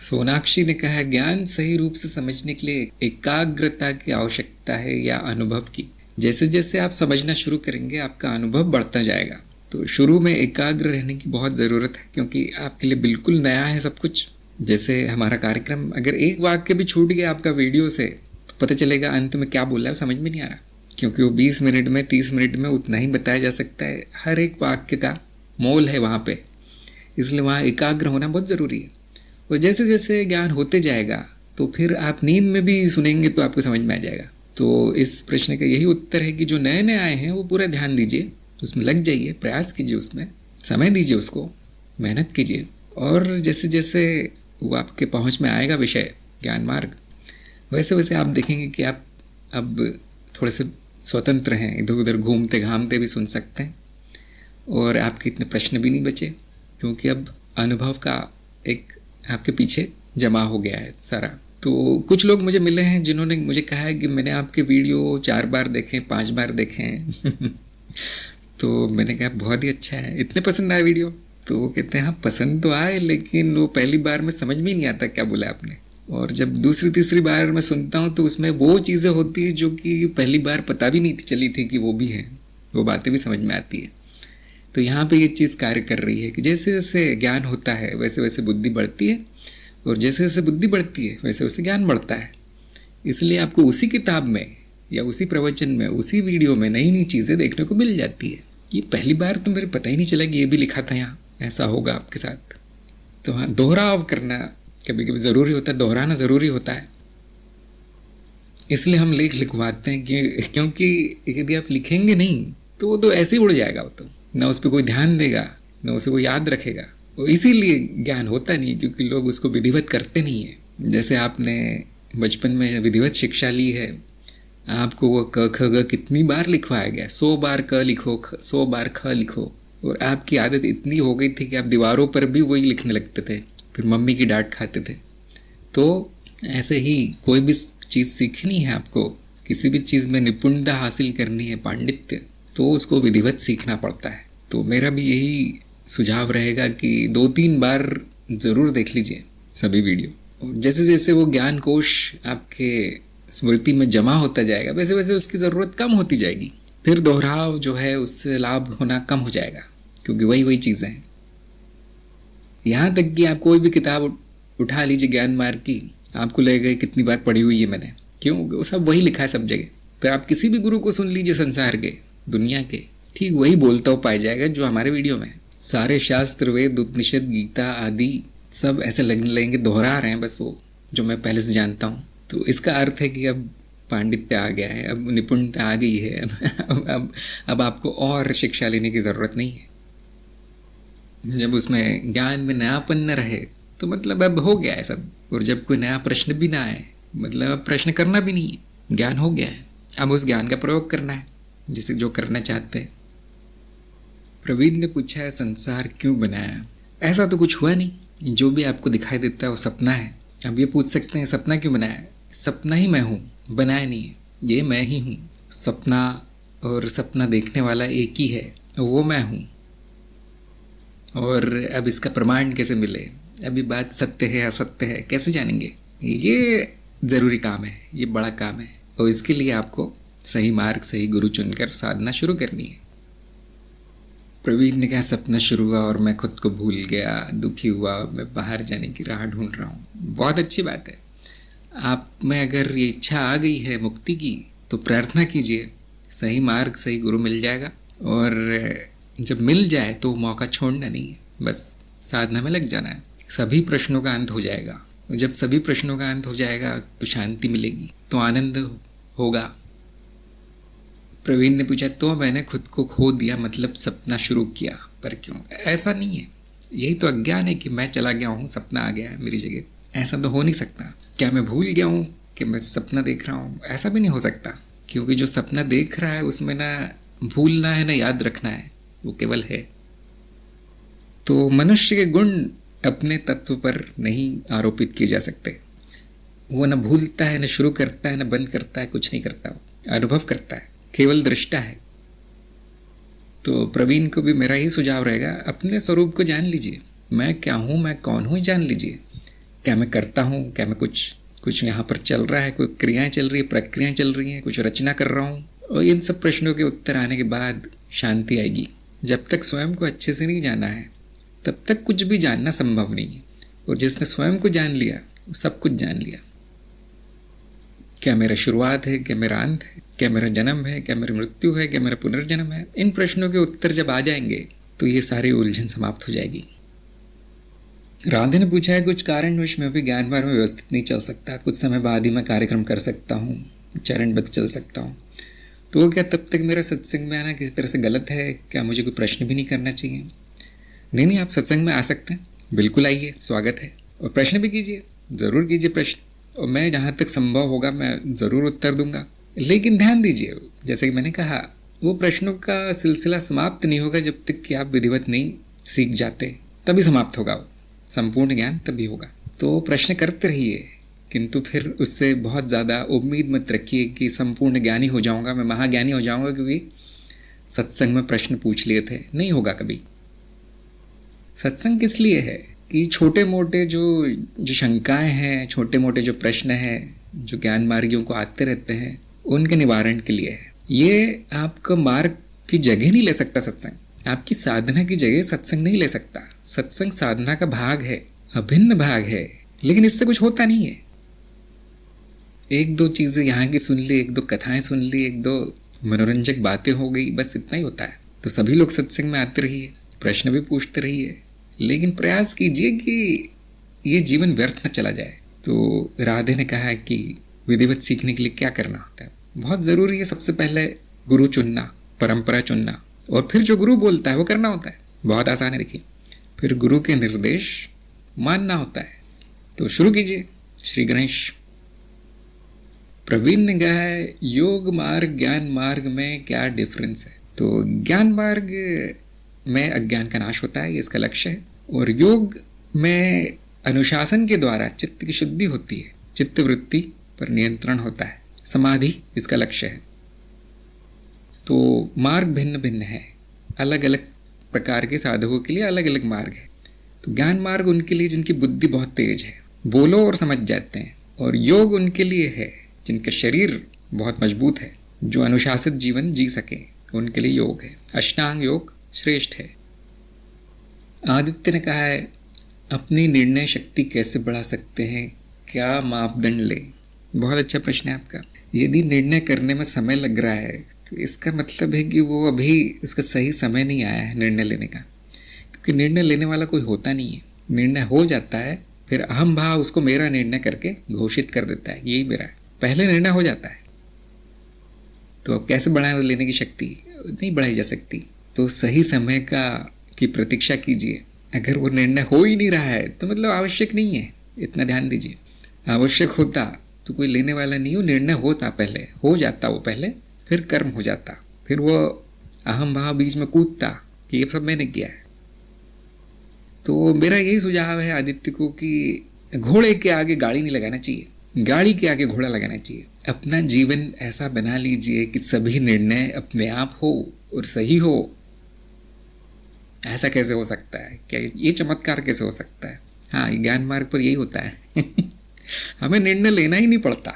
सोनाक्षी ने कहा, ज्ञान सही रूप से समझने के लिए एकाग्रता की आवश्यकता है या अनुभव की? जैसे जैसे आप समझना शुरू करेंगे आपका अनुभव बढ़ता जाएगा। तो शुरू में एकाग्र रहने की बहुत ज़रूरत है, क्योंकि आपके लिए बिल्कुल नया है सब कुछ। जैसे हमारा कार्यक्रम, अगर एक वाक्य भी छूट गया आपका वीडियो से तो पता चलेगा अंत में क्या बोला है, समझ में नहीं आ रहा, क्योंकि वो 20 मिनट में 30 मिनट में उतना ही बताया जा सकता है। हर एक वाक्य का मोल है वहाँ पे, इसलिए वहाँ एकाग्र होना बहुत ज़रूरी है। और जैसे जैसे ज्ञान होते जाएगा तो फिर आप नींद में भी सुनेंगे तो आपको समझ में आ जाएगा। तो इस प्रश्न का यही उत्तर है कि जो नए नए आए हैं वो पूरा ध्यान दीजिए, उसमें लग जाइए, प्रयास कीजिए, उसमें समय दीजिए, उसको मेहनत कीजिए। और जैसे जैसे वो आपके पहुंच में आएगा विषय ज्ञान मार्ग, वैसे वैसे आप देखेंगे कि आप अब थोड़े से स्वतंत्र हैं, इधर उधर घूमते घामते भी सुन सकते हैं और आपके इतने प्रश्न भी नहीं बचे, क्योंकि अब अनुभव का एक आपके पीछे जमा हो गया है सारा। तो कुछ लोग मुझे मिले हैं जिन्होंने मुझे कहा है कि मैंने आपके वीडियो 4 बार देखे, 5 बार देखे हैं तो मैंने कहा बहुत ही अच्छा है, इतने पसंद आया वीडियो? तो वो कहते हैं हाँ पसंद तो आए, लेकिन वो पहली बार में समझ में ही नहीं आता क्या बोला आपने, और जब दूसरी तीसरी बार मैं सुनता हूँ तो उसमें वो चीज़ें होती है जो कि पहली बार पता भी नहीं चली थी कि वो भी है, वो बातें भी समझ में आती है। तो यहाँ पे ये चीज़ कार्य कर रही है कि जैसे जैसे ज्ञान होता है वैसे वैसे बुद्धि बढ़ती है, और जैसे जैसे बुद्धि बढ़ती है वैसे वैसे ज्ञान बढ़ता है। इसलिए आपको उसी किताब में या उसी प्रवचन में, उसी वीडियो में नई नई चीज़ें देखने को मिल जाती है। ये पहली बार तो मेरे पता ही नहीं चला कि ये भी लिखा था यहाँ, ऐसा होगा आपके साथ। तो हाँ, दोहराव करना कभी कभी ज़रूरी होता है, दोहराना ज़रूरी होता है। इसलिए हम लेख लिखवाते हैं कि क्योंकि यदि आप लिखेंगे नहीं तो वो तो ऐसे ही उड़ जाएगा, वो तो ना उस पर कोई ध्यान देगा, ना उसे कोई याद रखेगा। और इसीलिए ज्ञान होता नहीं, क्योंकि लोग उसको विधिवत करते नहीं है। जैसे आपने बचपन में विधिवत शिक्षा ली है, आपको वो क ख ग कितनी बार लिखवाया गया, 100 बार क लिखो, 100 बार ख लिखो, और आपकी आदत इतनी हो गई थी कि आप दीवारों पर भी वही लिखने लगते थे, फिर मम्मी की डांट खाते थे। तो ऐसे ही कोई भी चीज़ सीखनी है आपको, किसी भी चीज़ में निपुणता हासिल करनी है, पांडित्य, तो उसको विधिवत सीखना पड़ता है। तो मेरा भी यही सुझाव रहेगा कि 2-3 बार ज़रूर देख लीजिए सभी वीडियो, और जैसे जैसे वो ज्ञान कोश आपके स्मृति में जमा होता जाएगा वैसे वैसे उसकी ज़रूरत कम होती जाएगी। फिर दोहराव जो है उससे लाभ होना कम हो जाएगा, क्योंकि वही वही चीज़ें हैं। यहाँ तक कि आप कोई भी किताब उठा लीजिए ज्ञान मार्ग की, आपको लगेगा कितनी बार पढ़ी हुई है मैंने, क्यों? वो सब वही लिखा है सब जगह। फिर आप किसी भी गुरु को सुन लीजिए संसार के, दुनिया के, ठीक वही बोलता हुआ पाया जाएगा जो हमारे वीडियो में। सारे शास्त्र, वेद, उपनिषद, गीता आदि सब ऐसे लगने लगेंगे दोहरा रहे हैं बस वो जो मैं पहले से जानता हूँ। तो इसका अर्थ है कि अब पांडित्य आ गया है, अब निपुणता आ गई है, अब आपको और शिक्षा लेने की ज़रूरत नहीं है। जब उसमें ज्ञान में नयापन न रहे तो मतलब अब हो गया है सब, और जब कोई नया प्रश्न भी ना आए मतलब अब प्रश्न करना भी नहीं है, ज्ञान हो गया है। अब उस ज्ञान का प्रयोग करना है जिसे जो करना चाहते हैं। प्रवीण ने पूछा है संसार क्यों बनाया? ऐसा तो कुछ हुआ नहीं, जो भी आपको दिखाई देता है वो सपना है। अब ये पूछ सकते हैं सपना क्यों बनाया? सपना ही मैं हूँ, बनाया नहीं है, ये मैं ही हूँ। सपना और सपना देखने वाला एक ही है, वो मैं हूँ। और अब इसका प्रमाण कैसे मिले? अभी बात सत्य है असत्य है कैसे जानेंगे? ये ज़रूरी काम है, ये बड़ा काम है, और इसके लिए आपको सही मार्ग, सही गुरु चुनकर साधना शुरू करनी है। प्रवीण ने कहा सपना शुरू हुआ और मैं खुद को भूल गया, दुखी हुआ, मैं बाहर जाने की राह ढूंढ रहा हूँ। बहुत अच्छी बात है, आप में अगर ये इच्छा आ गई है मुक्ति की तो प्रार्थना कीजिए, सही मार्ग सही गुरु मिल जाएगा। और जब मिल जाए तो मौका छोड़ना नहीं है, बस साधना में लग जाना है। सभी प्रश्नों का अंत हो जाएगा, और जब सभी प्रश्नों का अंत हो जाएगा तो शांति मिलेगी, तो आनंद होगा। प्रवीण ने पूछा तो मैंने खुद को खो दिया मतलब सपना शुरू किया, पर क्यों? ऐसा नहीं है, यही तो अज्ञान है कि मैं चला गया हूँ, सपना आ गया है मेरी जगह। ऐसा तो हो नहीं सकता। क्या मैं भूल गया हूँ कि मैं सपना देख रहा हूँ? ऐसा भी नहीं हो सकता, क्योंकि जो सपना देख रहा है उसमें ना भूलना है ना याद रखना है, वो केवल है। तो मनुष्य के गुण अपने तत्व पर नहीं आरोपित किए जा सकते। वो न भूलता है, न शुरू करता है, न बंद करता है, कुछ नहीं करता, वो अनुभव करता है, केवल दृष्टा है। तो प्रवीण को भी मेरा ही सुझाव रहेगा, अपने स्वरूप को जान लीजिए। मैं क्या हूँ, मैं कौन हूँ, जान लीजिए। क्या मैं करता हूँ, क्या मैं कुछ यहाँ पर चल रहा है, कोई क्रियाएं चल रही है, प्रक्रियाएं चल रही हैं, कुछ रचना कर रहा हूँ। और इन सब प्रश्नों के उत्तर आने के बाद शांति आएगी, जब तक स्वयं को अच्छे से नहीं जाना है तब तक कुछ भी जानना संभव नहीं है। और जिसने स्वयं को जान लिया वो सब कुछ जान लिया। क्या मेरा शुरुआत है, क्या मेरा अंत है, क्या मेरा जन्म है, क्या मेरी मृत्यु है, क्या मेरा पुनर्जन्म है, इन प्रश्नों के उत्तर जब आ जाएंगे तो ये सारी उलझन समाप्त हो जाएगी। राधे ने पूछा है, कुछ कारणवश मैं भी ज्ञान मार्ग में व्यवस्थित नहीं चल सकता, कुछ समय बाद ही मैं कार्यक्रम कर सकता हूँ, चरणबद्ध चल सकता हूँ, तो क्या तब तक मेरा सत्संग में आना किसी तरह से गलत है? क्या मुझे कोई प्रश्न भी नहीं करना चाहिए? नहीं, आप सत्संग में आ सकते हैं, बिल्कुल आइए, स्वागत है। और प्रश्न भी कीजिए, ज़रूर कीजिए प्रश्न, और मैं जहाँ तक संभव होगा मैं ज़रूर उत्तर दूंगा। लेकिन ध्यान दीजिए, जैसे कि मैंने कहा, वो प्रश्नों का सिलसिला समाप्त नहीं होगा जब तक कि आप विधिवत नहीं सीख जाते, तभी समाप्त होगा वो संपूर्ण ज्ञान, तभी होगा। तो प्रश्न करते रहिए, किंतु फिर उससे बहुत ज़्यादा उम्मीद मत रखिए कि संपूर्ण ज्ञानी हो जाऊंगा, मैं महाज्ञानी हो जाऊंगा क्योंकि सत्संग में प्रश्न पूछ लिए थे। नहीं होगा कभी। सत्संग किस लिए है कि छोटे मोटे जो शंकाएं हैं, छोटे मोटे जो प्रश्न हैं, जो ज्ञान मार्गियों को आते रहते हैं, उनके निवारण के लिए है। ये आपका मार्ग की जगह नहीं ले सकता सत्संग, आपकी साधना की जगह सत्संग नहीं ले सकता। सत्संग साधना का भाग है, अभिन्न भाग है, लेकिन इससे कुछ होता नहीं है। एक दो चीज़ें यहाँ की सुन ली, एक दो कथाएं सुन ली, एक दो मनोरंजक बातें हो गई, बस इतना ही होता है। तो सभी लोग सत्संग में आते रहिए, प्रश्न भी पूछते रहिए, लेकिन प्रयास कीजिए कि ये जीवन व्यर्थ न चला जाए। तो राधे ने कहा है कि विधिवत सीखने के लिए क्या करना होता है। बहुत ज़रूरी है सबसे पहले गुरु चुनना, परंपरा चुनना, और फिर जो गुरु बोलता है वो करना होता है। बहुत आसान है, देखिए। फिर गुरु के निर्देश मानना होता है। तो शुरू कीजिए। श्री गणेश। प्रवीण ने कहा है, योग मार्ग ज्ञान मार्ग में क्या डिफरेंस है? तो ज्ञान मार्ग में अज्ञान का नाश होता है, ये इसका लक्ष्य है। और योग में अनुशासन के द्वारा चित्त की शुद्धि होती है, चित्त वृत्ति पर नियंत्रण होता है, समाधि इसका लक्ष्य है। तो मार्ग भिन्न भिन्न है, अलग अलग प्रकार के साधकों के लिए अलग अलग मार्ग है। तो ज्ञान मार्ग उनके लिए जिनकी बुद्धि बहुत तेज है, बोलो और समझ जाते हैं। और योग उनके लिए है जिनका शरीर बहुत मजबूत है, जो अनुशासित जीवन जी सके, उनके लिए योग है। अष्टांग योग श्रेष्ठ है। आदित्य ने कहा है, अपनी निर्णय शक्ति कैसे बढ़ा सकते हैं, क्या मापदंड ले? बहुत अच्छा प्रश्न है आपका। यदि निर्णय करने में समय लग रहा है तो इसका मतलब है कि वो अभी इसका सही समय नहीं आया है निर्णय लेने का, क्योंकि निर्णय लेने वाला कोई होता नहीं है। निर्णय हो जाता है, फिर अहम भाव उसको मेरा निर्णय करके घोषित कर देता है, यही मेरा है। पहले निर्णय हो जाता है, तो अब कैसे बढ़ाए लेने की शक्ति? नहीं बढ़ाई जा सकती। तो सही समय की प्रतीक्षा कीजिए। अगर वो निर्णय हो ही नहीं रहा है तो मतलब आवश्यक नहीं है, इतना ध्यान दीजिए। आवश्यक होता तो कोई लेने वाला नहीं हो, निर्णय होता, पहले हो जाता वो, पहले फिर कर्म हो जाता, फिर वो अहम भाव बीच में कूदता कि ये सब मैंने किया है। तो मेरा यही सुझाव है आदित्य को कि घोड़े के आगे गाड़ी नहीं लगाना चाहिए, गाड़ी के आगे घोड़ा लगाना चाहिए। अपना जीवन ऐसा बना लीजिए कि सभी निर्णय अपने आप हो और सही हो। ऐसा कैसे हो सकता है? क्या ये चमत्कार कैसे हो सकता है? हाँ, ज्ञान मार्ग पर यही होता है। हमें निर्णय लेना ही नहीं पड़ता,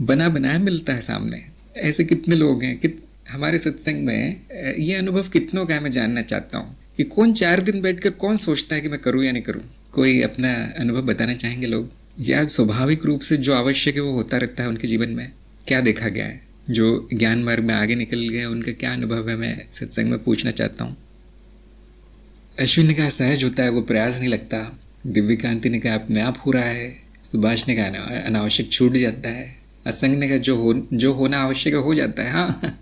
बना बनाया मिलता है सामने। ऐसे कितने लोग हैं कि हमारे सत्संग में, ये अनुभव कितनों का है मैं जानना चाहता हूँ कि कौन 4 दिन बैठकर कौन सोचता है कि मैं करूँ या नहीं करूँ? कोई अपना अनुभव बताना चाहेंगे लोग? या स्वाभाविक रूप से जो आवश्यक है वो होता रहता है उनके जीवन में? क्या देखा गया है? जो ज्ञान मार्ग में आगे निकल गए उनका क्या अनुभव है, मैं सत्संग में पूछना चाहता हूँ। अश्विन ने कहा सहज होता है, वो प्रयास नहीं लगता। दिव्यकांति ने कहा अपने आप हो रहा है। सुभाष ने कहा अनावश्यक छूट जाता है। असंग ने कहा जो होना आवश्यक हो जाता है। हाँ।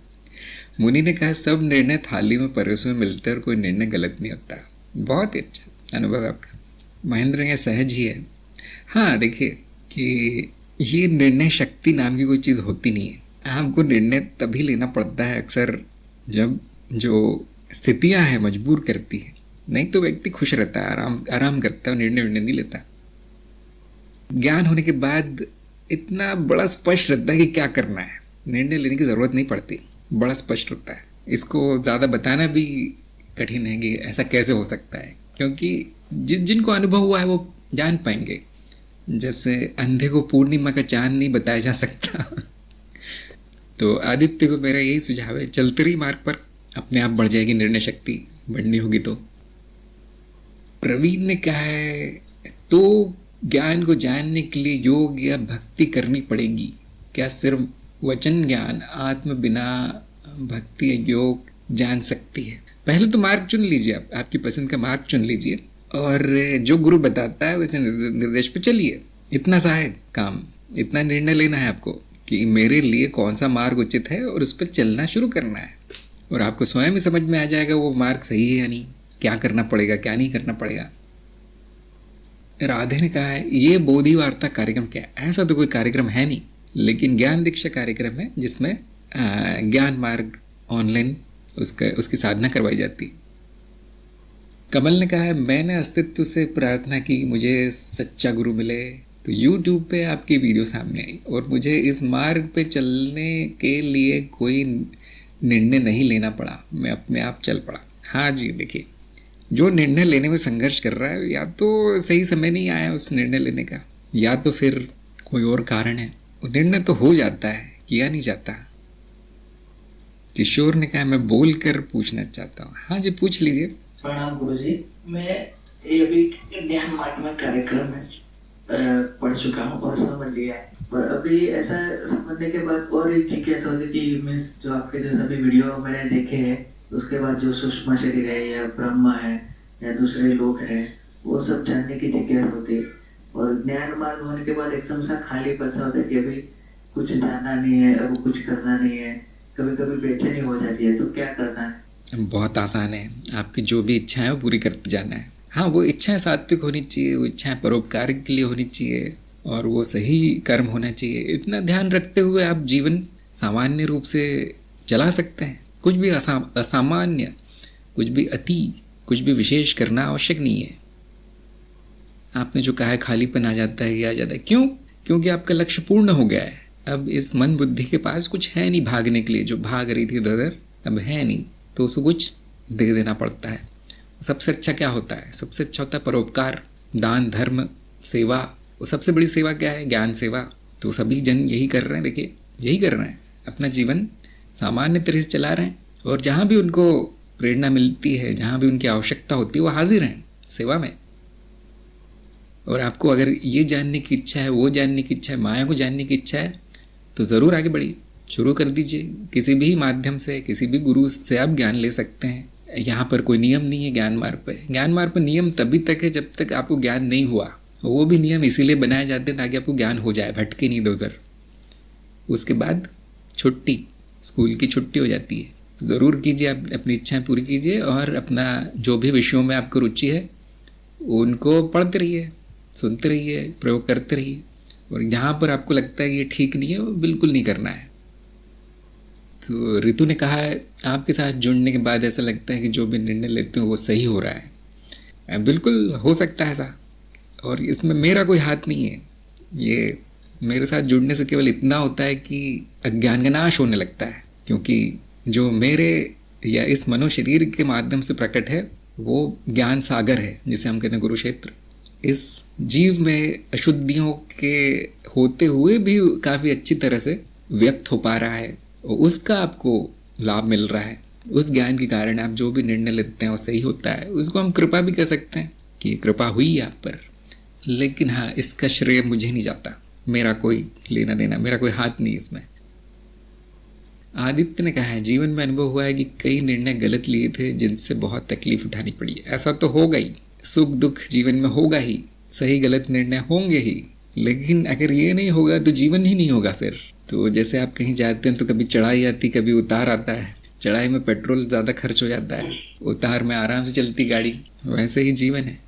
मुनि ने कहा सब निर्णय थाली में परोसे में मिलते हैं और कोई निर्णय गलत नहीं होता। बहुत ही अच्छा अनुभव है आपका। महेंद्र ने सहज ही है। हाँ, देखिए कि ये निर्णय शक्ति नाम की कोई चीज़ होती नहीं है। आपको निर्णय तभी लेना पड़ता है अक्सर जब जो स्थितियाँ हैं मजबूर करती है, नहीं तो व्यक्ति खुश रहता है, आराम करता है, निर्णय नहीं लेता। ज्ञान होने के बाद इतना बड़ा स्पष्ट रहता है कि क्या करना है, निर्णय लेने की ज़रूरत नहीं पड़ती, बड़ा स्पष्ट होता है। इसको ज़्यादा बताना भी कठिन है कि ऐसा कैसे हो सकता है, क्योंकि जिनको अनुभव हुआ है वो जान पाएंगे। जैसे अंधे को पूर्णिमा का चांद नहीं बताया जा सकता। तो आदित्य को मेरा यही सुझाव है, चलते रही मार्ग पर, अपने आप बढ़ जाएगी, निर्णय शक्ति बढ़नी होगी तो। प्रवीण ने कहा है तो ज्ञान को जानने के लिए योग या भक्ति करनी पड़ेगी क्या? सिर्फ वचन ज्ञान आत्म बिना भक्ति या योग जान सकती है? पहले तो मार्ग चुन लीजिए, आप आपकी पसंद का मार्ग चुन लीजिए और जो गुरु बताता है वैसे निर्देश पे चलिए। इतना सा है काम, इतना निर्णय लेना है आपको कि मेरे लिए कौन सा मार्ग उचित है और उस पर चलना शुरू करना है। और आपको स्वयं ही समझ में आ जाएगा वो मार्ग सही है या नहीं, क्या करना पड़ेगा क्या नहीं करना पड़ेगा। राधे ने कहा है ये बोधि वार्ता कार्यक्रम क्या है? ऐसा तो कोई कार्यक्रम है नहीं, लेकिन ज्ञान दीक्षा कार्यक्रम है जिसमें ज्ञान मार्ग ऑनलाइन उसकी साधना करवाई जाती है। कमल ने कहा है मैंने अस्तित्व से प्रार्थना की मुझे सच्चा गुरु मिले, तो YouTube पे आपकी वीडियो सामने आई और मुझे इस मार्ग पे चलने के लिए कोई निर्णय नहीं लेना पड़ा, मैं अपने आप चल पड़ा। हाँ जी, देखिए जो निर्णय लेने में संघर्ष कर रहा है या तो सही समय नहीं आया उस निर्णय लेने का, या तो फिर कोई और कारण है। निर्णय तो हो जाता है, किया नहीं जाता। किशोर ने कहा मैं बोल कर पूछना चाहता हूँ। हाँ जी, पूछ लीजिए। प्रणाम गुरुजी, मैं ये अभी ज्ञान मार्ग में कार्यक्रम में पढ़ चुका हूँ और समझ लिया है, पर अभी ऐसा समझने के बाद और एक जिज्ञासा होती कि मीन्स जो आपके जो सभी वीडियो मैंने देखे हैं उसके बाद जो सूक्ष्म शरीर है या ब्रह्म है या दूसरे लोग हैं वो सब जानने की जिज्ञासा होती है। और ज्ञान मार्ग होने के बाद एकदम सा खाली पैसा होता है कि अभी कुछ जानना नहीं है, अब कुछ करना नहीं है, कभी कभी बेचैनी हो जाती है, तो क्या करना है? बहुत आसान है, आपकी जो भी इच्छा है वो पूरी करते जाना है। हाँ, वो इच्छाएं सात्विक होनी चाहिए, वो इच्छाएं परोपकार के लिए होनी चाहिए और वो सही कर्म होना चाहिए। इतना ध्यान रखते हुए आप जीवन सामान्य रूप से चला सकते हैं। कुछ भी असामान्य, कुछ भी अति, कुछ भी विशेष करना आवश्यक नहीं है। आपने जो कहा है खालीपन आ जाता है, या आ जाता है, क्यों? क्योंकि आपका लक्ष्य पूर्ण हो गया है। अब इस मन बुद्धि के पास कुछ है नहीं भागने के लिए, जो भाग रही थी उधर अब है नहीं, तो उसको कुछ दे देना पड़ता है। सबसे अच्छा क्या होता है? सबसे अच्छा होता है परोपकार, दान, धर्म, सेवा। वो सबसे बड़ी सेवा क्या है? ज्ञान सेवा। तो सभी जन यही कर रहे हैं, देखिए यही कर रहे हैं, अपना जीवन सामान्य तरह से चला रहे हैं और जहाँ भी उनको प्रेरणा मिलती है, जहाँ भी उनकी आवश्यकता होती है, वो हाजिर हैं सेवा में। और आपको अगर ये जानने की इच्छा है, वो जानने की इच्छा है, माया को जानने की इच्छा है, तो ज़रूर आगे बढ़िए, शुरू कर दीजिए। किसी भी माध्यम से, किसी भी गुरु से आप ज्ञान ले सकते हैं। यहाँ पर कोई नियम नहीं है ज्ञान मार्ग पे। ज्ञान मार्ग पर नियम तभी तक है जब तक आपको ज्ञान नहीं हुआ। वो भी नियम इसीलिए बनाए जाते हैं ताकि आपको ज्ञान हो जाए, भटके नहीं इधर उधर। उसके बाद छुट्टी, स्कूल की छुट्टी हो जाती है। तो ज़रूर कीजिए, आप अपनी इच्छाएं पूरी कीजिए और अपना जो भी विषयों में आपको रुचि है उनको पढ़ते रहिए, सुनते रहिए, प्रयोग करते रहिए। और जहाँ पर आपको लगता है कि ये ठीक नहीं है, वो बिल्कुल नहीं करना है। तो ऋतु ने कहा है आपके साथ जुड़ने के बाद ऐसा लगता है कि जो भी निर्णय लेते हो वो सही हो रहा है। बिल्कुल हो सकता है ऐसा, और इसमें मेरा कोई हाथ नहीं है। ये मेरे साथ जुड़ने से केवल इतना होता है कि अज्ञान का नाश होने लगता है, क्योंकि जो मेरे या इस मनो शरीर के माध्यम से प्रकट है वो ज्ञान सागर है, जिसे हम कहते हैं कुरुक्षेत्र। इस जीव में अशुद्धियों के होते हुए भी काफ़ी अच्छी तरह से व्यक्त हो पा रहा है, और उसका आपको लाभ मिल रहा है। उस ज्ञान के कारण आप जो भी निर्णय लेते हैं वो सही होता है। उसको हम कृपा भी कह सकते हैं कि कृपा हुई आप पर। लेकिन हाँ, इसका श्रेय मुझे नहीं जाता, मेरा कोई लेना देना, मेरा कोई हाथ नहीं इसमें। आदित्य ने कहा है जीवन में अनुभव हुआ है कि कई निर्णय गलत लिए थे जिनसे बहुत तकलीफ उठानी पड़ी। ऐसा तो होगा ही, सुख दुख जीवन में होगा ही, सही गलत निर्णय होंगे ही। लेकिन अगर ये नहीं होगा तो जीवन ही नहीं होगा फिर। तो जैसे आप कहीं जाते हैं तो कभी चढ़ाई आती, कभी उतार आता है। चढ़ाई में पेट्रोल ज़्यादा खर्च हो जाता है, उतार में आराम से चलती गाड़ी। वैसे ही जीवन है।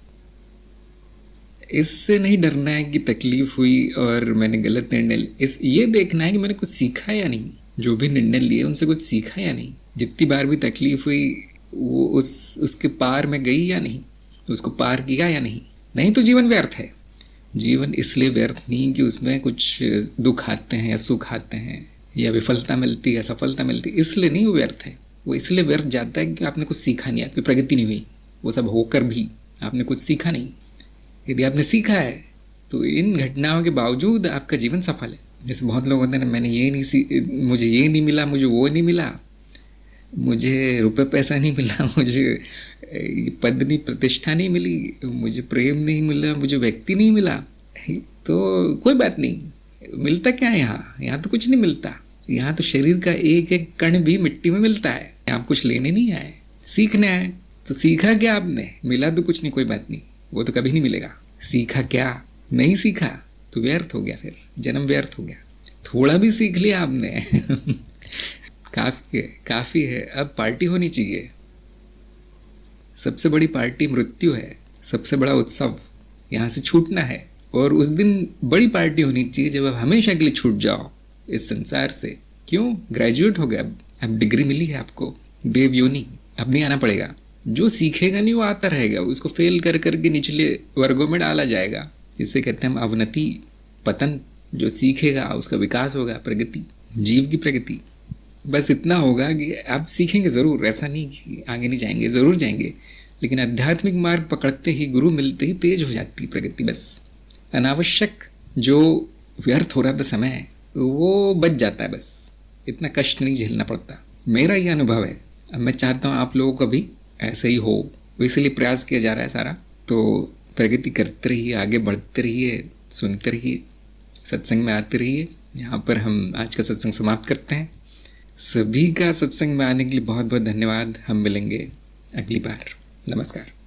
इससे नहीं डरना है कि तकलीफ हुई और मैंने गलत निर्णय, ये देखना है कि मैंने कुछ सीखा या नहीं। जो भी निर्णय लिए उनसे कुछ सीखा या नहीं। जितनी बार भी तकलीफ हुई वो उसके पार में गई या नहीं, उसको पार किया या नहीं। नहीं तो जीवन व्यर्थ है। जीवन इसलिए व्यर्थ नहीं कि उसमें कुछ दुख आते हैं या सुख आते हैं या विफलता मिलती है, सफलता मिलती है, इसलिए नहीं वो व्यर्थ है। वो इसलिए व्यर्थ जाता है कि आपने कुछ सीखा नहीं, आपकी प्रगति नहीं हुई। वो सब होकर भी आपने कुछ सीखा नहीं। यदि आपने सीखा है तो इन घटनाओं के बावजूद आपका जीवन सफल है। जैसे बहुत लोग होते हैं ना, मैंने ये नहीं मुझे ये नहीं मिला, मुझे वो नहीं मिला, मुझे रुपए पैसा नहीं मिला, मुझे पद नहीं प्रतिष्ठा नहीं मिली, मुझे प्रेम नहीं मिला, मुझे व्यक्ति नहीं मिला, तो कोई बात नहीं। मिलता क्या है यहाँ? यहाँ तो कुछ नहीं मिलता। यहाँ तो शरीर का एक एक कण भी मिट्टी में मिलता है। आप कुछ लेने नहीं आए, सीखने आए। तो सीखा क्या आपने? मिला तो कुछ नहीं, कोई बात नहीं, वो तो कभी नहीं मिलेगा। सीखा क्या? नहीं सीखा तो व्यर्थ हो गया, फिर जन्म व्यर्थ हो गया। थोड़ा भी सीख लिया आपने काफ़ी है, काफ़ी है। अब पार्टी होनी चाहिए। सबसे बड़ी पार्टी मृत्यु है, सबसे बड़ा उत्सव यहाँ से छूटना है। और उस दिन बड़ी पार्टी होनी चाहिए जब आप हमेशा के लिए छूट जाओ इस संसार से। क्यों? ग्रेजुएट हो गया, अब डिग्री मिली है आपको, देवयोनी, अब नहीं आना पड़ेगा। जो सीखेगा नहीं वो आता रहेगा, उसको फेल कर करके निचले वर्गों में डाला जाएगा। इसे कहते हैं हम अवनति, पतन। जो सीखेगा उसका विकास होगा, प्रगति, जीव की प्रगति। बस इतना होगा कि आप सीखेंगे ज़रूर, ऐसा नहीं कि आगे नहीं जाएंगे, ज़रूर जाएंगे, लेकिन आध्यात्मिक मार्ग पकड़ते ही, गुरु मिलते ही तेज हो जाती प्रगति। बस अनावश्यक जो व्यर्थ हो रहा था समय, वो बच जाता है। बस इतना कष्ट नहीं झेलना पड़ता। मेरा ये अनुभव है। अब मैं चाहता हूँ आप लोगों को भी ऐसे ही हो, इसलिए प्रयास किया जा रहा है सारा। तो प्रगति करते रहिए, आगे बढ़ते रहिए, सुनते रहिए, सत्संग में आते रहिए। यहाँ पर हम आज का सत्संग समाप्त करते हैं। सभी का सत्संग में आने के लिए बहुत बहुत धन्यवाद। हम मिलेंगे अगली बार। नमस्कार।